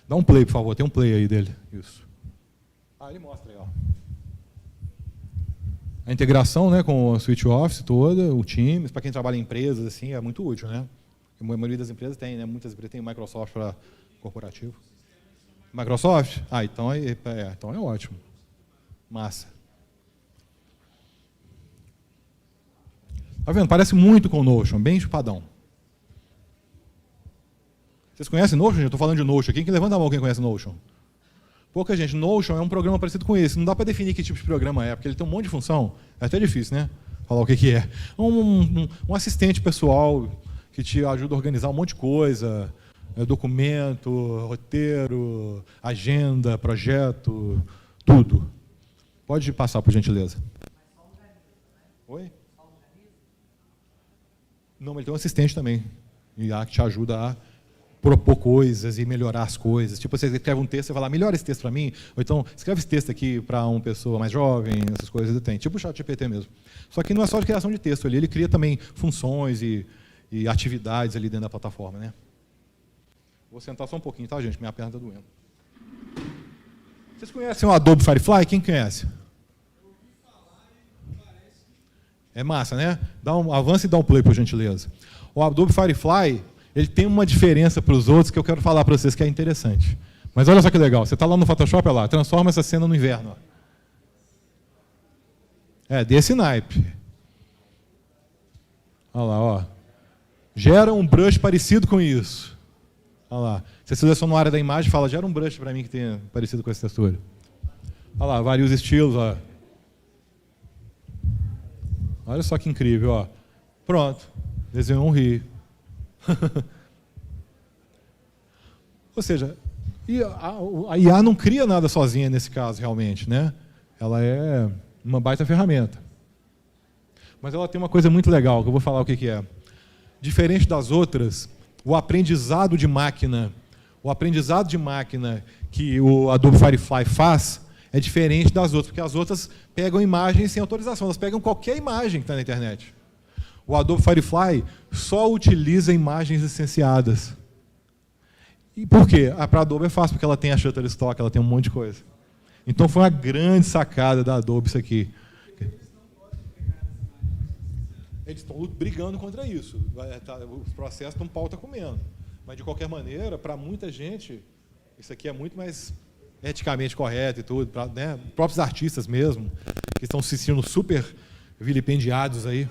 [SPEAKER 2] Dá um play, por favor. Tem um play aí dele. Isso. Ah, ele mostra aí. Ó. A integração, né, com a Suite Office toda, o Teams, para quem trabalha em empresas, assim, é muito útil. Né? A maioria das empresas tem, né? Muitas empresas têm o Microsoft para corporativo. Microsoft? Ah, então é ótimo. Massa. Tá vendo? Parece muito com o Notion, bem chupadão. Vocês conhecem Notion? Eu estou falando de Notion aqui. Quem levanta a mão quem conhece Notion? Pouca gente. Notion é um programa parecido com esse. Não dá para definir que tipo de programa é, porque ele tem um monte de função. É até difícil, né? Falar o que é. Um assistente pessoal que te ajuda a organizar um monte de coisa. Documento, roteiro, agenda, projeto, tudo. Pode passar, por gentileza. Oi? Não, mas ele tem um assistente também, que te ajuda a propor coisas e melhorar as coisas. Tipo, você escreve um texto, você vai lá, melhora esse texto para mim, ou então, escreve esse texto aqui para uma pessoa mais jovem, essas coisas ele tem. Tipo o ChatGPT mesmo. Só que não é só de criação de texto ali, ele cria também funções e atividades ali dentro da plataforma, né? Vou sentar só um pouquinho, tá, gente? Minha perna está doendo. Vocês conhecem o Adobe Firefly? Quem conhece? É massa, né? Avança e dá um play, por gentileza. O Adobe Firefly, ele tem uma diferença para os outros que eu quero falar para vocês que é interessante. Mas olha só que legal. Você está lá no Photoshop, olha lá, transforma essa cena no inverno. É, desse naipe. Olha lá, ó. Gera um brush parecido com isso. Olha lá. Você seleciona uma área da imagem e fala, gera um brush para mim que tenha parecido com essa textura. Olha lá, vários estilos. Ó. Olha só que incrível. Ó. Pronto. Desenhou um rio. Ou seja, a IA não cria nada sozinha nesse caso, realmente. Né? Ela é uma baita ferramenta. Mas ela tem uma coisa muito legal, que eu vou falar o que é. Diferente das outras, o aprendizado de máquina o aprendizado de máquina que o Adobe Firefly faz é diferente das outras, porque as outras pegam imagens sem autorização, elas pegam qualquer imagem que está na internet. O Adobe Firefly só utiliza imagens licenciadas. E por quê? Para a Adobe é fácil, porque ela tem a Shutterstock, ela tem um monte de coisa. Então foi uma grande sacada da Adobe isso aqui. Eles estão brigando contra isso. Os processos estão pauta comendo. Mas, de qualquer maneira, para muita gente, isso aqui é muito mais eticamente correto e tudo. Pra, né, próprios artistas mesmo, que estão se sentindo super vilipendiados aí.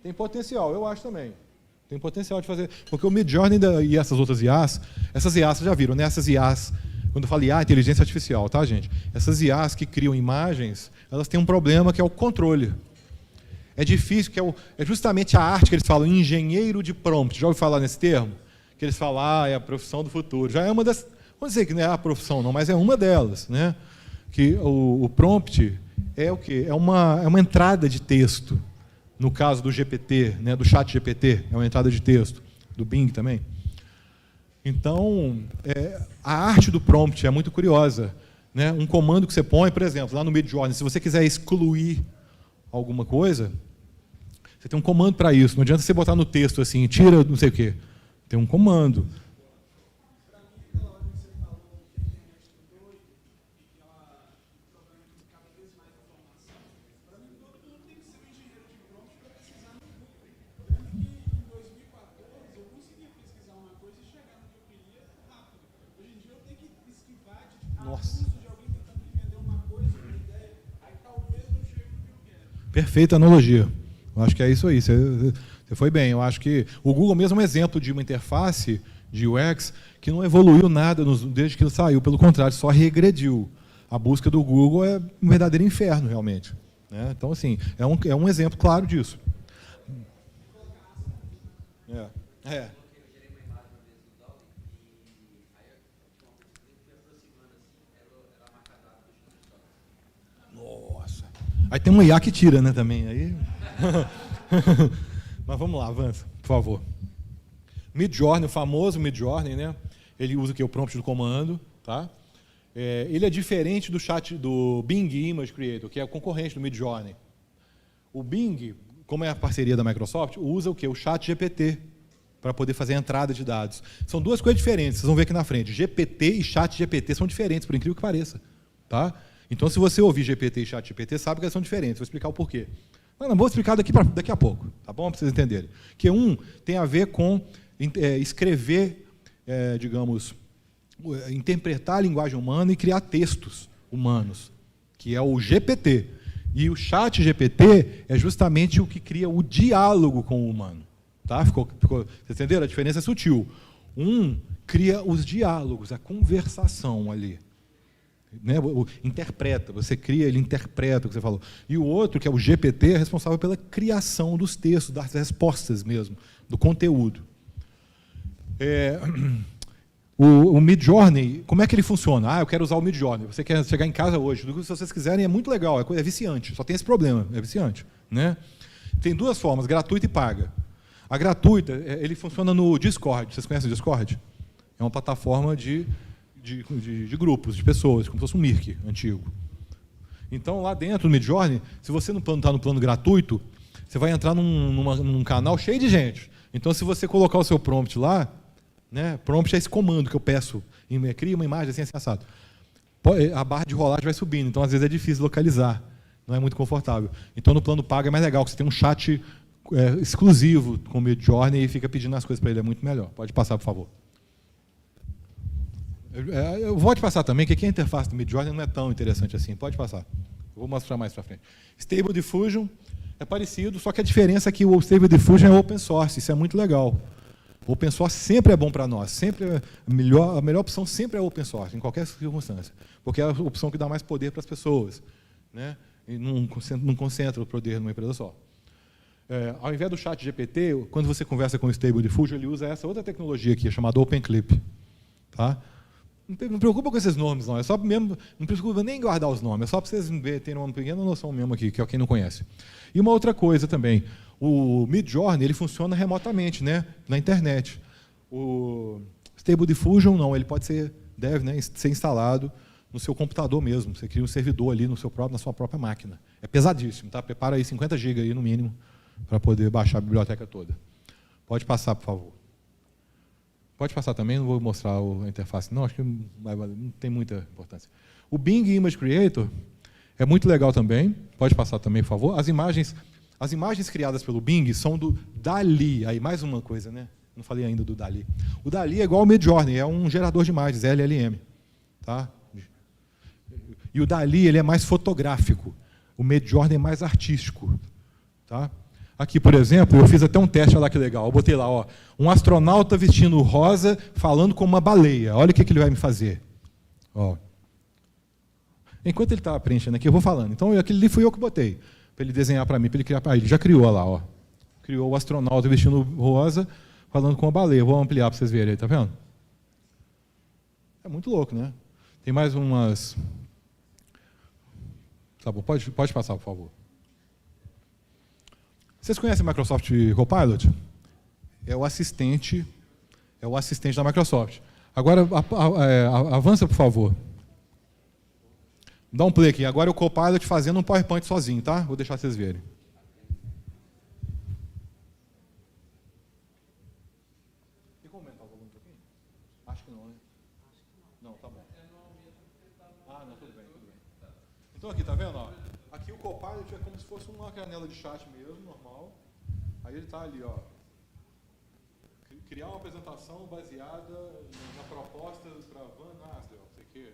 [SPEAKER 2] Tem potencial, eu acho também. Tem potencial de fazer. Porque o Midjourney e essas outras IAs, essas IAs vocês já viram, né? Essas IAs, quando eu falo IA, inteligência artificial, tá, gente? Essas IAs que criam imagens, elas têm um problema que é o controle. É difícil, que é justamente a arte que eles falam, engenheiro de prompt. Já ouviu falar nesse termo? Que eles falam, é a profissão do futuro. Já é uma das. Vamos dizer que não é a profissão, não, mas é uma delas, né? Que o prompt é o quê? É uma entrada de texto. No caso do GPT, né, do chat GPT, é uma entrada de texto, do Bing também. Então, a arte do prompt é muito curiosa. Né? Um comando que você põe, por exemplo, lá no Midjourney, se você quiser excluir alguma coisa, você tem um comando para isso. Não adianta você botar no texto assim, tira não sei o quê. Tem um comando. Nossa. Perfeita analogia. Eu acho que é isso aí. Você foi bem. Eu acho que o Google mesmo é um exemplo de uma interface de UX que não evoluiu nada desde que ele saiu. Pelo contrário, só regrediu. A busca do Google é um verdadeiro inferno, realmente. Né? Então, assim, é um exemplo claro disso. É. Nossa. Aí tem um IA que tira, né, também. Aí... Mas vamos lá, avança, por favor. Midjourney, o famoso Midjourney, né? Ele usa o que? O prompt do comando, tá? Ele é diferente do Bing Image Creator, que é o concorrente do Midjourney. O Bing, como é a parceria da Microsoft, usa o que? O Chat GPT, para poder fazer a entrada de dados. São duas coisas diferentes, vocês vão ver aqui na frente. GPT e Chat GPT são diferentes, por incrível que pareça. Tá? Então, se você ouvir GPT e Chat GPT, sabe que elas são diferentes. Vou explicar o porquê. Não, vou explicar daqui a pouco, tá bom? Para vocês entenderem. Que um tem a ver com escrever, digamos, interpretar a linguagem humana e criar textos humanos, que é o GPT. E o Chat GPT é justamente o que cria o diálogo com o humano. Tá? Vocês entenderam? A diferença é sutil. Um cria os diálogos, a conversação ali. Né? Interpreta, você cria, ele interpreta o que você falou. E o outro, que é o GPT, é responsável pela criação dos textos, das respostas mesmo, do conteúdo. O Midjourney, como é que ele funciona? Eu quero usar o Midjourney. Você quer chegar em casa hoje, se vocês quiserem, é muito legal, é viciante, só tem esse problema, é viciante. Né? Tem duas formas, gratuita e paga. A gratuita, ele funciona no Discord. Vocês conhecem o Discord? É uma plataforma de grupos, de pessoas, como se fosse um Mirk antigo. Então, lá dentro do Midjourney, se você não está no plano gratuito, você vai entrar num canal cheio de gente. Então, se você colocar o seu prompt lá, né, prompt é esse comando que eu peço, cria uma imagem assim, assado. A barra de rolagem vai subindo, então às vezes é difícil localizar, não é muito confortável. Então, no plano pago é mais legal, que você tem um chat exclusivo com o Midjourney e fica pedindo as coisas para ele, é muito melhor. Pode passar, por favor. Eu vou te passar também, que aqui a interface do Midjourney não é tão interessante assim. Pode passar. Eu vou mostrar mais para frente. Stable Diffusion é parecido, só que a diferença é que o Stable Diffusion é open source. Isso é muito legal. O open source sempre é bom para nós. Sempre a melhor opção sempre é open source, em qualquer circunstância. Porque é a opção que dá mais poder para as pessoas. Né? E não concentra o poder numa empresa só. Ao invés do Chat GPT, quando você conversa com o Stable Diffusion, ele usa essa outra tecnologia aqui, chamada OpenClip. Tá? Não preocupa com esses nomes, não. É só mesmo, não preocupa nem guardar os nomes, é só para vocês terem uma pequena noção mesmo aqui, que é quem não conhece. E uma outra coisa também, o Midjourney ele funciona remotamente, né, na internet. O Stable Diffusion não, ele deve, né, ser instalado no seu computador mesmo. Você cria um servidor ali na sua própria máquina. É pesadíssimo, tá? Prepara aí 50 GB aí no mínimo para poder baixar a biblioteca toda. Pode passar, por favor. Pode passar também, não vou mostrar a interface. Não, acho que não tem muita importância. O Bing Image Creator é muito legal também. Pode passar também, por favor. As imagens criadas pelo Bing são do DALL-E. Aí mais uma coisa, né? Não falei ainda do DALL-E. O DALL-E é igual ao Midjourney, é um gerador de imagens, LLM. Tá? E o DALL-E ele é mais fotográfico. O Midjourney é mais artístico. Tá? Aqui, por exemplo, eu fiz até um teste, olha lá que legal. Eu botei lá, ó, um astronauta vestindo rosa, falando como uma baleia. Olha o que ele vai me fazer. Ó. Enquanto ele está preenchendo aqui, eu vou falando. Então, aquele ali fui eu que botei, para ele desenhar para mim, para ele criar. Ele já criou lá, ó. Criou o astronauta vestindo rosa, falando com uma baleia. Eu vou ampliar para vocês verem aí, tá vendo? É muito louco, né? Tem mais umas... Tá bom, pode passar, por favor. Vocês conhecem o Microsoft Copilot? É o assistente da Microsoft. Agora, avança, por favor. Dá um play aqui. Agora o Copilot fazendo um PowerPoint sozinho, tá? Vou deixar vocês verem. Tem como aumentar o volume um pouquinho? Acho que não, né? Não, tá bom. Ah, não, tudo bem, tudo bem. Então aqui, tá vendo? Ó? Aqui o Copilot é como se fosse uma janela de chat mesmo, normal. Aí ele está ali, ó. Criar uma apresentação baseada na proposta para Van Nasdel, não sei o quê.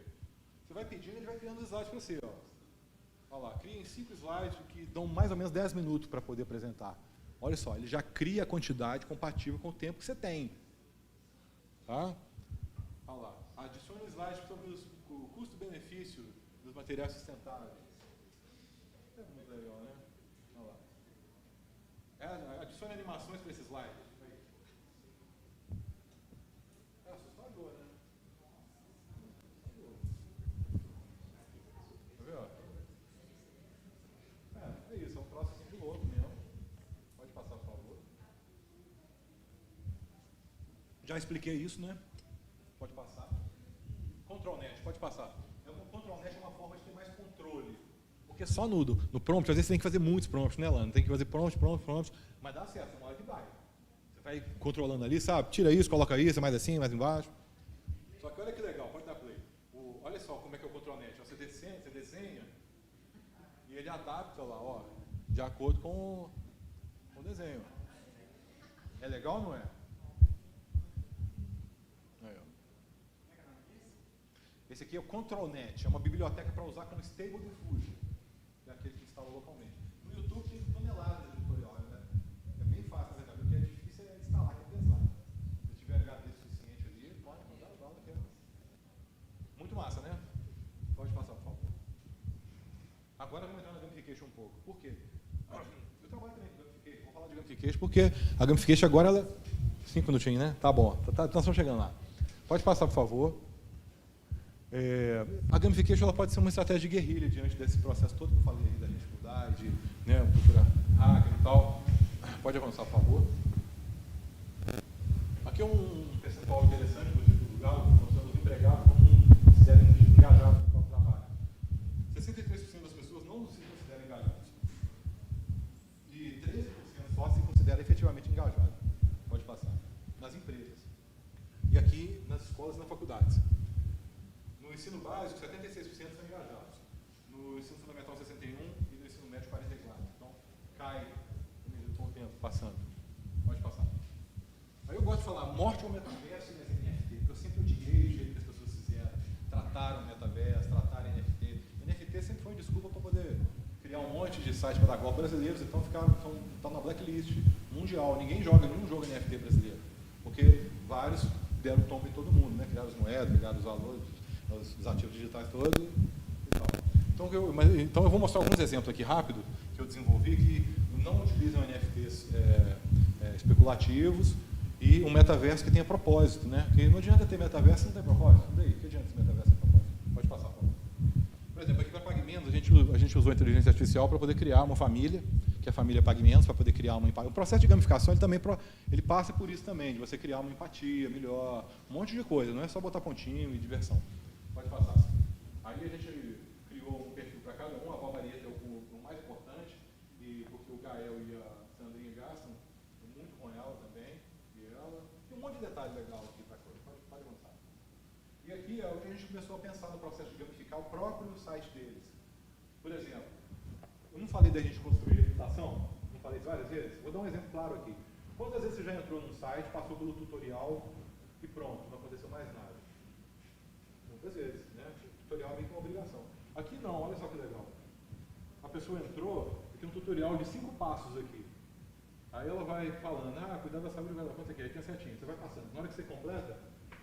[SPEAKER 2] Você vai pedindo, ele vai criando os slides para você, ó. Olha lá, cria em 5 slides que dão mais ou menos 10 minutos para poder apresentar. Olha só, ele já cria a quantidade compatível com o tempo que você tem. Tá? Olha lá, adicione slides sobre o custo-benefício dos materiais sustentáveis. É muito legal, né? Olha lá. Adicione animações para esse slide. É assustador, né? Tá vendo? É isso, é um troço assim de louco mesmo. Pode passar, por favor. Já expliquei isso, né? Pode passar. ControlNet, pode passar. ControlNet é uma forma de ter mais controle. Porque só no prompt, às vezes você tem que fazer muitos prompts, né, Lana? Tem que fazer prompt, mas dá certo, uma hora que vai. Você vai controlando ali, sabe? Tira isso, coloca isso, mais assim, mais embaixo. Só que olha que legal, pode dar play. Olha só como é que é o ControlNet. Você desenha e ele adapta lá, ó, de acordo com o desenho. É legal ou não é? Aí, ó. Esse aqui é o ControlNet, é uma biblioteca para usar como Stable Diffusion. É aquele que instala localmente. No YouTube tem toneladas de tutorial, né? É bem fácil, né? O que é difícil é instalar, que é pesado. Se tiver HD suficiente ali, pode mandar o dado que é muito massa, né? Pode passar, por favor. Agora vamos entrar na gamification um pouco. Por quê? Eu trabalho também com gamification. Vou falar de gamification porque a gamification agora, ela... 5 minutinhos, né? Tá bom. Nós estamos chegando lá. Pode passar, por favor. A gamification ela pode ser uma estratégia de guerrilha diante desse processo todo que eu falei aí, da dificuldade, né, cultura hacker e tal. Pode avançar, por favor. Aqui é um percentual interessante do Instituto Gallup, mostrando os empregados como se considerem engajados no próprio trabalho. 63% das pessoas não se consideram engajados. E 13% só se considera efetivamente engajado. Pode passar. Nas empresas. E aqui nas escolas e nas faculdades. No ensino básico, 76% são engajados. No ensino fundamental, 61% e no ensino médio, 44%. Então, cai com o tempo passando. Pode passar. Aí eu gosto de falar morte ao metaverso e nas NFT, porque eu sempre odiei o jeito que as pessoas fizeram. Trataram o metaverso, trataram NFT. NFT sempre foi uma desculpa para poder criar um monte de sites para dar golpe brasileiros, então estão na blacklist mundial. Ninguém joga nenhum jogo NFT brasileiro, porque vários deram tombo em todo mundo, né? Criaram as moedas, criaram os valores, os ativos digitais todos e tal. Então eu vou mostrar alguns exemplos aqui rápido que eu desenvolvi que não utilizam NFTs especulativos e um metaverso que tenha propósito, né? Porque não adianta ter metaverso se não tem propósito. E daí, que adianta esse metaverso ter propósito? Pode passar, por favor. Por exemplo, aqui para PagMenos, a gente usou a inteligência artificial para poder criar uma família, que é a família PagMenos, para poder criar uma empatia. O processo de gamificação ele passa por isso também, de você criar uma empatia melhor, um monte de coisa, não é só botar pontinho e diversão. Pode passar. Aí a gente criou um perfil para cada um, a Valmarieta é o mais importante, e porque o Gael e a Sandrinha gastam muito com ela também, e ela. Tem um monte de detalhe legal aqui para a coisa, pode avançar. E aqui é onde a gente começou a pensar no processo de gamificar o próprio site deles. Por exemplo, eu não falei da gente construir reputação? Não falei isso várias vezes? Vou dar um exemplo claro aqui. Quantas vezes você já entrou num site, passou pelo tutorial e pronto, não aconteceu mais nada? Muitas vezes, né? O tutorial é meio que uma obrigação. Aqui não, olha só que legal. A pessoa entrou, tem um tutorial de 5 passos aqui. Aí ela vai falando, cuidado da saúde, vai dar conta aqui, aí tem a setinha, você vai passando. Na hora que você completa,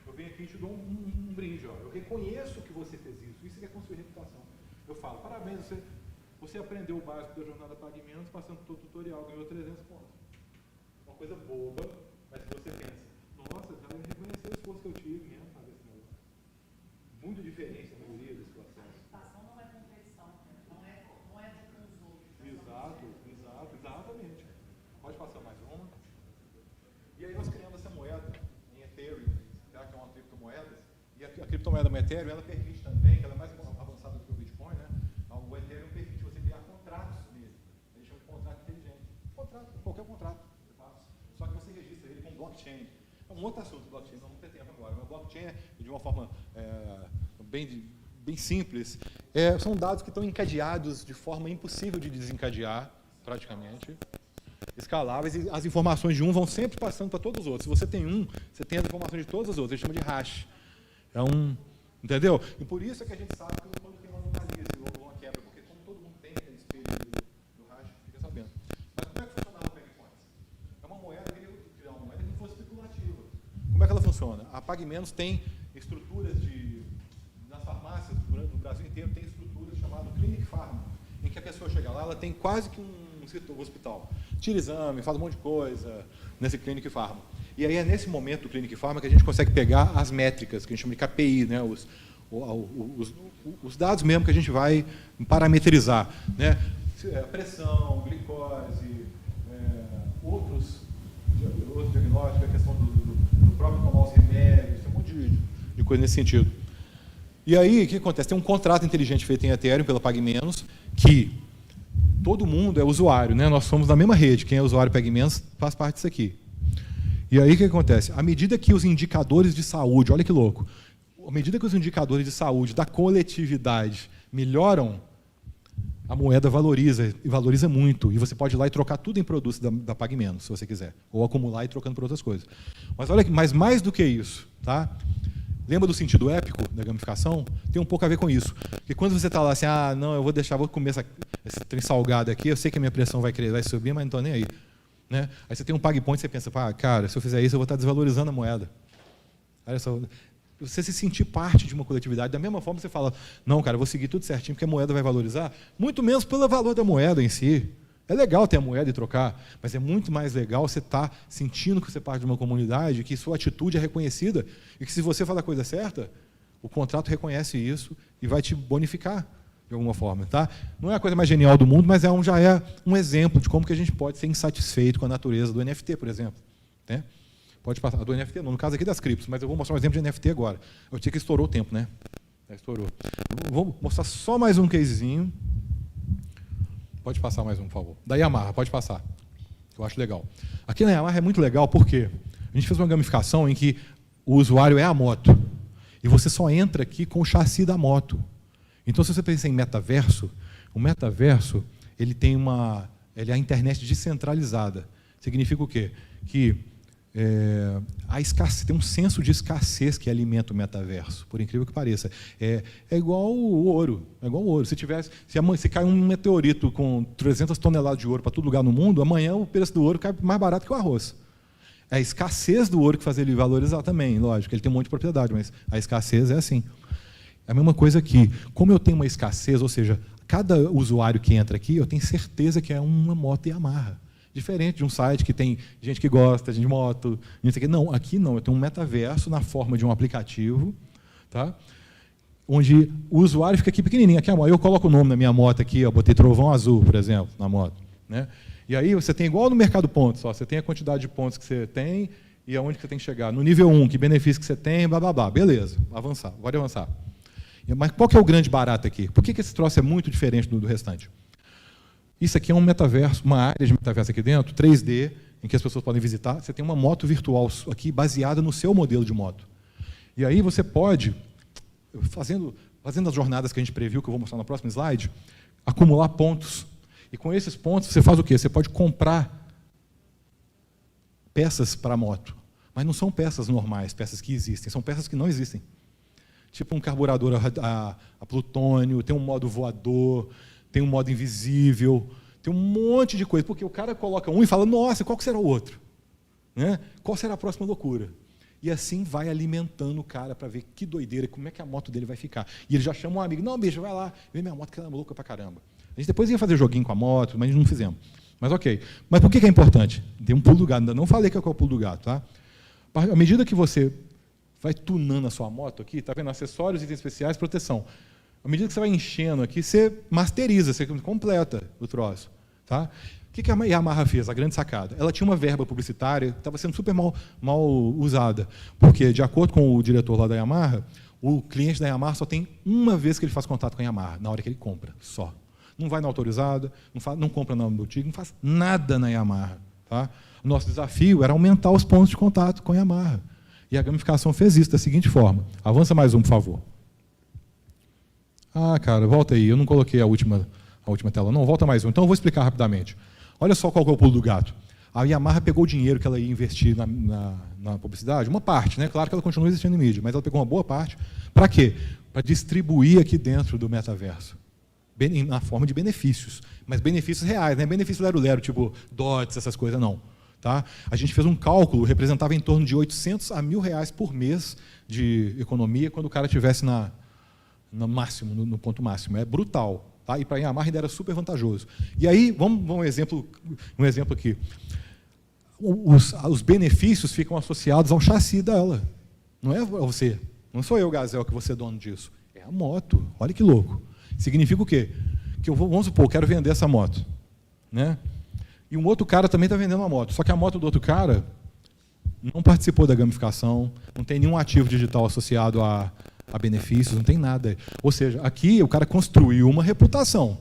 [SPEAKER 2] eu venho aqui e te dou um brinde, ó. Eu reconheço que você fez isso é construir reputação. Eu falo, parabéns, você aprendeu o básico da jornada PagMenos, passando por todo o tutorial, ganhou 300 pontos. Uma coisa boba, mas que você pensa, nossa, cara, ele reconheceu o esforço que eu tive em fazer esse negócio. Muita diferença na maioria desse processo.
[SPEAKER 1] Reputação não é competição, não é de com os outros.
[SPEAKER 2] Exatamente. Pode passar mais uma. E aí nós criamos essa moeda em Ethereum, já que é uma criptomoeda, e a criptomoeda Ethereum, ela permite também, que ela é mais avançada do que o Bitcoin, né? O Ethereum permite você criar contratos nele. A gente chama de contrato inteligente. Qualquer contrato. Só que você registra ele com blockchain. É um outro assunto, blockchain, não tem tempo agora. Mas blockchain, de uma forma bem simples, são dados que estão encadeados de forma impossível de desencadear, praticamente, escaláveis, e as informações de um vão sempre passando para todos os outros. Se você tem um, você tem as informações de todos os outros. A gente chama de hash. Entendeu? E por isso é que a gente sabe que quando tem uma anomalia ou uma quebra, porque como todo mundo tem aquele espelho do hash, fica sabendo. Mas como é que funcionava o PagPoints? É uma moeda, eu queria criar uma moeda que não fosse especulativa. Como é que ela funciona? A PagMenos tem estruturas nas farmácias do Brasil inteiro, tem estruturas chamadas Clinic Farm, em que a pessoa chega lá, ela tem quase que um hospital. Tira exame, faz um monte de coisa nesse Clinic Farm. E aí é nesse momento do Clinic Farm que a gente consegue pegar as métricas, que a gente chama de KPI, né? Os dados mesmo que a gente vai parametrizar, né? Pressão, glicose, outros diagnósticos, a questão do próprio tomar os remédios, tem um monte de coisa nesse sentido. E aí, o que acontece? Tem um contrato inteligente feito em Ethereum pela PagMenos, que todo mundo é usuário, né? Nós somos da mesma rede, quem é usuário PagMenos faz parte disso aqui. E aí o que acontece? À medida que os indicadores de saúde, olha que louco, à medida que os indicadores de saúde da coletividade melhoram, a moeda valoriza, e valoriza muito. E você pode ir lá e trocar tudo em produtos da PagMenos, se você quiser. Ou acumular e ir trocando por outras coisas. Mas mais do que isso, tá? Lembra do sentido épico da gamificação? Tem um pouco a ver com isso. Porque quando você está lá assim, não, eu vou comer esse trem salgado aqui, eu sei que a minha pressão vai subir, mas não estou nem aí. Né? Aí você tem um PagPoint e você pensa, cara, se eu fizer isso, eu vou estar desvalorizando a moeda. Olha só, você se sentir parte de uma coletividade, da mesma forma você fala, não, cara, eu vou seguir tudo certinho, porque a moeda vai valorizar, muito menos pelo valor da moeda em si. É legal ter a moeda e trocar, mas é muito mais legal você estar sentindo que você é parte de uma comunidade, que sua atitude é reconhecida, e que se você faz a coisa certa, o contrato reconhece isso e vai te bonificar de alguma forma. Tá? Não é a coisa mais genial do mundo, mas já é um exemplo de como que a gente pode ser insatisfeito com a natureza do NFT, por exemplo. Né? Pode passar, do NFT não, no caso aqui das criptos, mas eu vou mostrar um exemplo de NFT agora. Eu tinha que estourou o tempo, né? Já estourou. Vou mostrar só mais um casezinho. Pode passar mais um, por favor. Da Yamaha, pode passar. Eu acho legal. Aqui na Yamaha é muito legal porque a gente fez uma gamificação em que o usuário é a moto. E você só entra aqui com o chassi da moto. Então, se você pensa em metaverso, o metaverso ele é a internet descentralizada. Significa o quê? Que a escassez, tem um senso de escassez que alimenta o metaverso, por incrível que pareça. É igual o ouro. É igual o ouro. Se cai um meteorito com 300 toneladas de ouro para todo lugar no mundo, amanhã o preço do ouro cai mais barato que o arroz. É a escassez do ouro que faz ele valorizar também, lógico. Ele tem um monte de propriedade, mas a escassez é assim. É a mesma coisa aqui. Como eu tenho uma escassez, ou seja, cada usuário que entra aqui, eu tenho certeza que é uma moto Yamaha. Diferente de um site que tem gente que gosta de moto, não sei o quê. Não, aqui não. Eu tenho um metaverso na forma de um aplicativo, tá? Onde o usuário fica aqui pequenininho. Aqui, eu coloco o nome na minha moto aqui, ó, botei Trovão Azul, por exemplo, na moto, né? E aí você tem igual no mercado pontos, ó, você tem a quantidade de pontos que você tem e aonde que você tem que chegar. No nível 1, que benefício que você tem, blá, blá, blá. Beleza, avançar, pode avançar. Mas qual que é o grande barato aqui? Por que esse troço é muito diferente do restante? Isso aqui é um metaverso, uma área de metaverso aqui dentro, 3D, em que as pessoas podem visitar. Você tem uma moto virtual aqui baseada no seu modelo de moto. E aí você pode, fazendo as jornadas que a gente previu, que eu vou mostrar no próximo slide, acumular pontos. E com esses pontos você faz o quê? Você pode comprar peças para a moto. Mas não são peças normais, peças que existem, são peças que não existem. Tipo um carburador a plutônio, tem um modo voador, tem um modo invisível, tem um monte de coisa. Porque o cara coloca um e fala, nossa, qual que será o outro? Né? Qual será a próxima loucura? E assim vai alimentando o cara para ver que doideira, como é que a moto dele vai ficar. E ele já chama um amigo, não, bicho, vai lá, vê minha moto que ela é louca pra caramba. A gente depois ia fazer joguinho com a moto, mas não fizemos. Mas ok. Mas por que é importante? Dei um pulo do gato, ainda não falei que é o pulo do gato. Tá? À medida que você vai tunando a sua moto aqui, tá vendo? Acessórios, itens especiais, proteção. À medida que você vai enchendo aqui, você masteriza, você completa o troço. Tá? O que a Yamaha fez? A grande sacada. Ela tinha uma verba publicitária que estava sendo super mal usada. Porque, de acordo com o diretor lá da Yamaha, o cliente da Yamaha só tem uma vez que ele faz contato com a Yamaha, na hora que ele compra, só. Não vai na autorizada, não compra na boutique, não faz nada na Yamaha. Tá? O nosso desafio era aumentar os pontos de contato com a Yamaha. E a gamificação fez isso da seguinte forma. Avança mais um, por favor. Ah, cara, volta aí. Eu não coloquei a última tela. Não, volta mais um. Então eu vou explicar rapidamente. Olha só qual que é o pulo do gato. A Yamaha pegou o dinheiro que ela ia investir na publicidade, uma parte, né? Claro que ela continua existindo em mídia, mas ela pegou uma boa parte. Para quê? Para distribuir aqui dentro do metaverso. Na forma de benefícios. Mas benefícios reais, não é benefício lero-lero, tipo dots, essas coisas, não. Tá? A gente fez um cálculo, representava em torno de 800 a R$1.000 por mês de economia quando o cara estivesse no ponto máximo. É brutal. Tá? E para a Yamaha ainda era super vantajoso. E aí, vamos um exemplo aqui. Os benefícios ficam associados ao chassi dela. Não é você. Não sou eu, Gazel, que você é dono disso. É a moto. Olha que louco. Significa o quê? Que vamos supor, eu quero vender essa moto. Né? E um outro cara também está vendendo uma moto. Só que a moto do outro cara não participou da gamificação, não tem nenhum ativo digital associado a benefícios, não tem nada. Ou seja, aqui o cara construiu uma reputação.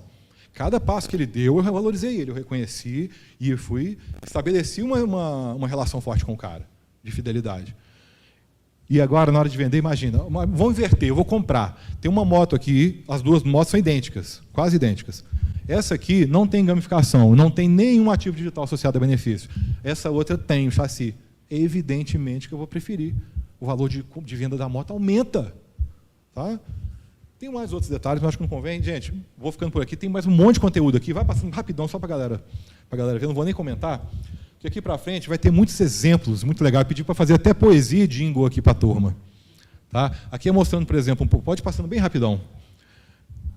[SPEAKER 2] Cada passo que ele deu, eu valorizei ele, eu reconheci e estabeleci uma relação forte com o cara, de fidelidade. E agora, na hora de vender, imagina, vamos inverter, eu vou comprar. Tem uma moto aqui, as duas motos são idênticas, quase idênticas. Essa aqui não tem gamificação, não tem nenhum ativo digital associado a benefício. Essa outra tem o chassi. Evidentemente que eu vou preferir. O valor de venda da moto aumenta. Tá? Tem mais outros detalhes, mas acho que não convém. Gente, vou ficando por aqui. Tem mais um monte de conteúdo aqui. Vai passando rapidão só para a galera ver. Não vou nem comentar. Porque aqui para frente vai ter muitos exemplos, muito legal. Eu pedi para fazer até poesia e jingle aqui para a turma. Tá? Aqui é mostrando, por exemplo, um pouco. Pode ir passando bem rapidão.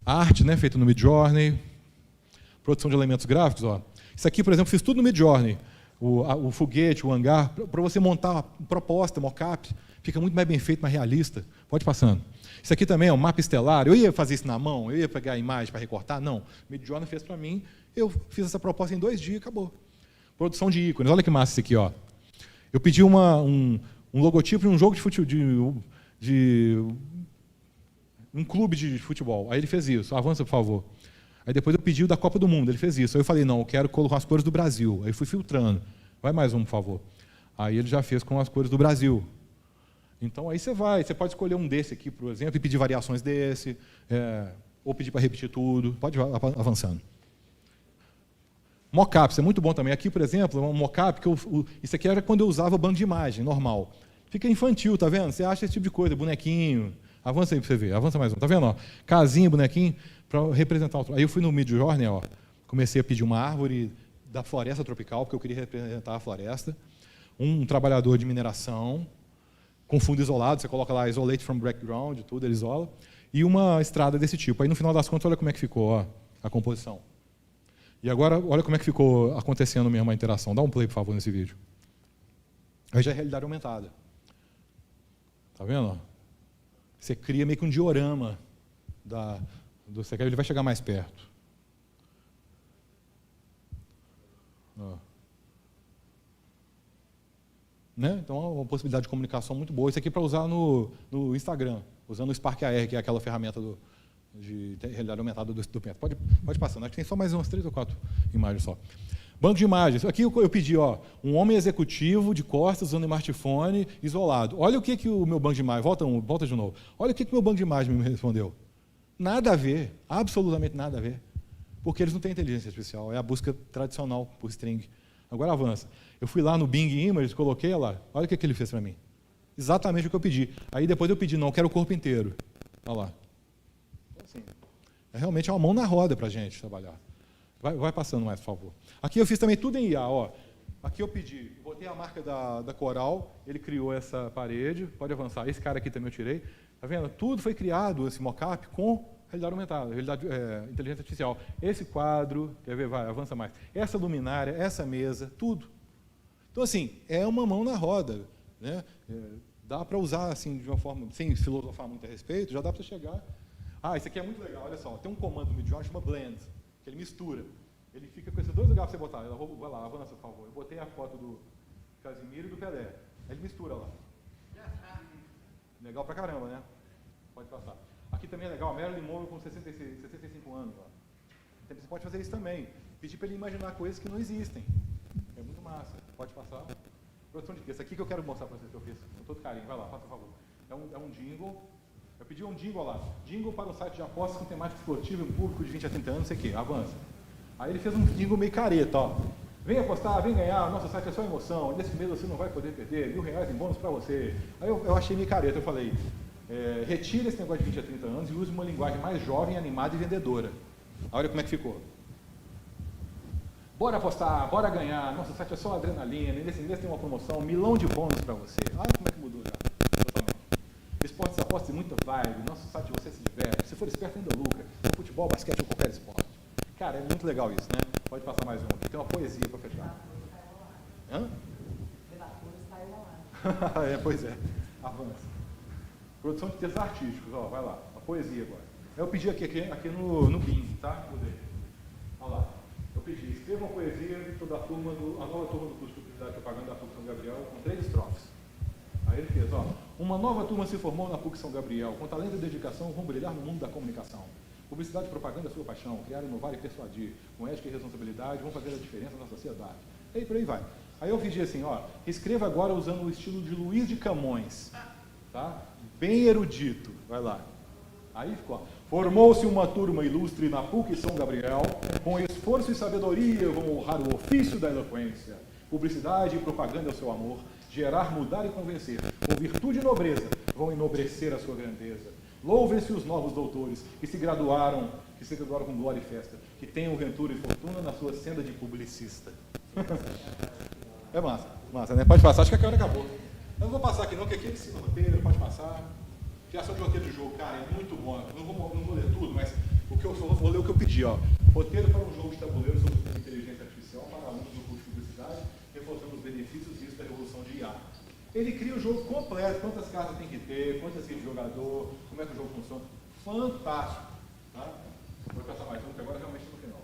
[SPEAKER 2] A arte, né, feita no Midjourney. Produção de elementos gráficos. Ó. Isso aqui, por exemplo, fiz tudo no Midjourney. O foguete, o hangar, para você montar uma proposta, mockup, fica muito mais bem feito, mais realista. Pode ir passando. Isso aqui também é um mapa estelar. Eu ia fazer isso na mão? Eu ia pegar a imagem para recortar? Não. O Midjourney fez para mim. Eu fiz essa proposta em 2 dias e acabou. Produção de ícones. Olha que massa isso aqui. Ó. Eu pedi um logotipo de um jogo de futebol, de um clube de futebol. Aí ele fez isso. Avança, por favor. Aí depois eu pedi o da Copa do Mundo. Ele fez isso. Aí eu falei, não, eu quero colocar as cores do Brasil. Aí fui filtrando. Vai mais um, por favor. Aí ele já fez com as cores do Brasil. Então, aí você pode escolher um desse aqui, por exemplo, e pedir variações desse, ou pedir para repetir tudo. Pode ir avançando. Mockups é muito bom também. Aqui, por exemplo, um mockup, isso aqui era quando eu usava o banco de imagem, normal. Fica infantil, tá vendo? Você acha esse tipo de coisa, bonequinho. Avança aí para você ver, avança mais um. Tá vendo? Ó? Casinha, bonequinho, para representar o... Aí eu fui no Midjourney, ó, comecei a pedir uma árvore da floresta tropical, porque eu queria representar a floresta. Um trabalhador de mineração, com fundo isolado, você coloca lá isolate from background, tudo, ele isola, e uma estrada desse tipo. Aí no final das contas, olha como é que ficou ó, a composição. E agora, olha como é que ficou acontecendo mesmo a interação. Dá um play, por favor, nesse vídeo. Aí já é realidade aumentada. Tá vendo? Você cria meio que um diorama do CQ, ele vai chegar mais perto. Ó. Né? Então, é uma possibilidade de comunicação muito boa. Isso aqui é para usar no Instagram, usando o Spark AR, que é aquela ferramenta de realidade aumentada do Meta. Pode passar, acho que tem só mais umas 3 ou 4 imagens só. Banco de imagens. Aqui eu pedi, ó, um homem executivo de costas usando smartphone isolado. Olha o que o meu banco de imagens, volta de novo. Olha o que o meu banco de imagens me respondeu. Nada a ver, absolutamente nada a ver. Porque eles não têm inteligência artificial, é a busca tradicional por string. Agora avança. Eu fui lá no Bing Images, coloquei lá, olha o que ele fez para mim. Exatamente o que eu pedi. Aí depois eu pedi, não, eu quero o corpo inteiro. Olha lá. Assim, realmente é uma mão na roda para a gente trabalhar. Vai passando mais, por favor. Aqui eu fiz também tudo em IA. Ó. Aqui eu pedi, botei a marca da Coral, ele criou essa parede, pode avançar. Esse cara aqui também eu tirei. Está vendo? Tudo foi criado, esse mockup, com realidade aumentada, inteligência artificial. Esse quadro, quer ver? Vai, avança mais. Essa luminária, essa mesa, tudo. Então, assim, é uma mão na roda. Né? Dá para usar assim, de uma forma, sem filosofar muito a respeito, já dá para chegar. Ah, isso aqui é muito legal, olha só. Tem um comando no Midjourney que chama Blend, que ele mistura. Ele fica com esses dois lugares para você botar. Vai lá, avança, por favor. Eu botei a foto do Casimiro e do Pelé. Aí ele mistura lá. Legal pra caramba, né? Pode passar. Aqui também é legal, Marilyn Monroe com 65 anos. Ó. Então, você pode fazer isso também. Pedir para ele imaginar coisas que não existem. É muito massa. Pode passar. Produção de texto. Aqui que eu quero mostrar para vocês que eu fiz. Com todo carinho. Vai lá, faça por favor. É um jingle. Eu pedi um jingle lá. Jingle para um site de apostas com temática esportiva, um público de 20 a 30 anos, não sei o quê. Avança. Aí ele fez um jingle meio careta, ó. Vem apostar, vem ganhar, nosso site é só emoção. Nesse mês você não vai poder perder, R$1.000 em bônus para você. Aí eu achei meio careta, eu falei, retire esse negócio de 20 a 30 anos e use uma linguagem mais jovem, animada e vendedora. Olha como é que ficou. Bora apostar, bora ganhar, nosso site é só adrenalina, e nesse mês tem uma promoção, 1.000.000 de bônus para você. Olha como é que mudou já, totalmente. Esportes apostas e muita vibe, nosso site você se diverte, se for esperto ainda lucra, futebol, basquete ou qualquer esporte. Cara, é muito legal isso, né? Pode passar mais um aqui, tem uma poesia para fechar. Hã? Pois é, avança. Produção de textos artísticos, ó, vai lá, a poesia agora. Eu pedi aqui no Bing, tá? Olha lá. Eu pedi, escreva uma poesia a nova turma do curso de Publicidade e Propaganda da PUC São Gabriel com 3 estrofes. Aí ele fez, ó, uma nova turma se formou na PUC São Gabriel, com talento e dedicação vão brilhar no mundo da comunicação. Publicidade e propaganda é sua paixão, criar, inovar e persuadir, com ética e responsabilidade, vão fazer a diferença na sociedade. E aí por aí vai. Aí eu pedi assim, ó, escreva agora usando o estilo de Luiz de Camões, tá? Bem erudito, vai lá. Aí ficou, formou-se uma turma ilustre na PUC São Gabriel, com esforço e sabedoria vão honrar o ofício da eloquência. Publicidade e propaganda é o seu amor, gerar, mudar e convencer. Com virtude e nobreza vão enobrecer a sua grandeza. Louvem-se os novos doutores que se graduaram com glória e festa, que tenham ventura e fortuna na sua senda de publicista. É massa, né? Pode passar, acho que a câmera acabou. Eu não vou passar aqui não, porque aqui é ensino roteiro, pode passar. Criação de roteiro de jogo, cara, é muito bom. Eu não vou ler tudo, mas vou ler o que eu pedi, ó. Roteiro para um jogo de tabuleiro sobre inteligência artificial para alunos do curso de publicidade, reforçando os benefícios e riscos da revolução de IA. Ele cria o jogo completo, quantas cartas tem que ter, quantas tem de jogador, como é que o jogo funciona. Fantástico. Tá? Vou passar mais um, que agora realmente no final.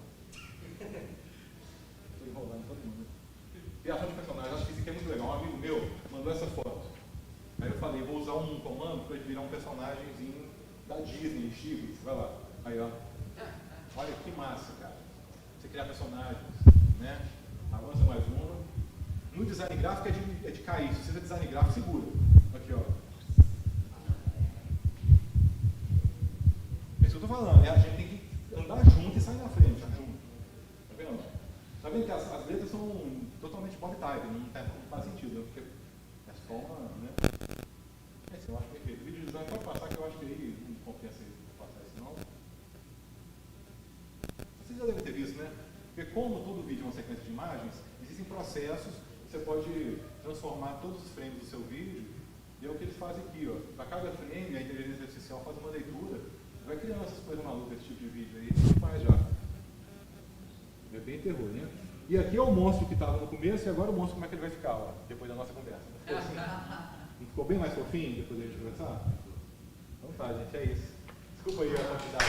[SPEAKER 2] Estou enrolando todo mundo. Criação de personagens, acho que isso aqui é muito legal. Um amigo meu mandou essa foto. Aí eu falei, vou usar um comando para ele virar um personagemzinho da Disney, Chico. Vai lá. Aí, ó. Olha que massa, cara. Você criar personagens, né? Avança mais uma. No design gráfico é de cair. Se você fizer design gráfico, segura. Aqui, ó. É isso que eu tô falando, né? A gente tem que andar junto e sair na frente, junto. Tá vendo? Tá vendo que as letras são totalmente Bob type, não faz sentido, né? Porque é só uma, né? É isso, eu acho perfeito. O vídeo de design pode passar, que eu acho que aí não compensa passar isso, não. Vocês já devem ter visto, né? Porque como todo vídeo é uma sequência de imagens, existem processos. Você pode transformar todos os frames do seu vídeo, e é o que eles fazem aqui, ó. Para cada frame, a inteligência artificial faz uma leitura, vai criando essas coisas malucas, esse tipo de vídeo aí, faz já. É bem terror, né? E aqui é o monstro que estava no começo e agora o monstro como é que ele vai ficar, ó, depois da nossa conversa. Não ficou assim? Não ficou bem mais fofinho depois da gente conversar? Então tá, gente, é isso. Desculpa aí a quantidade.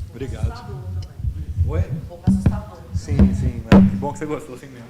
[SPEAKER 2] Obrigado. Oi?
[SPEAKER 1] Um pouco assustador.
[SPEAKER 2] Sim, sim. Né? Que bom que você gostou assim mesmo.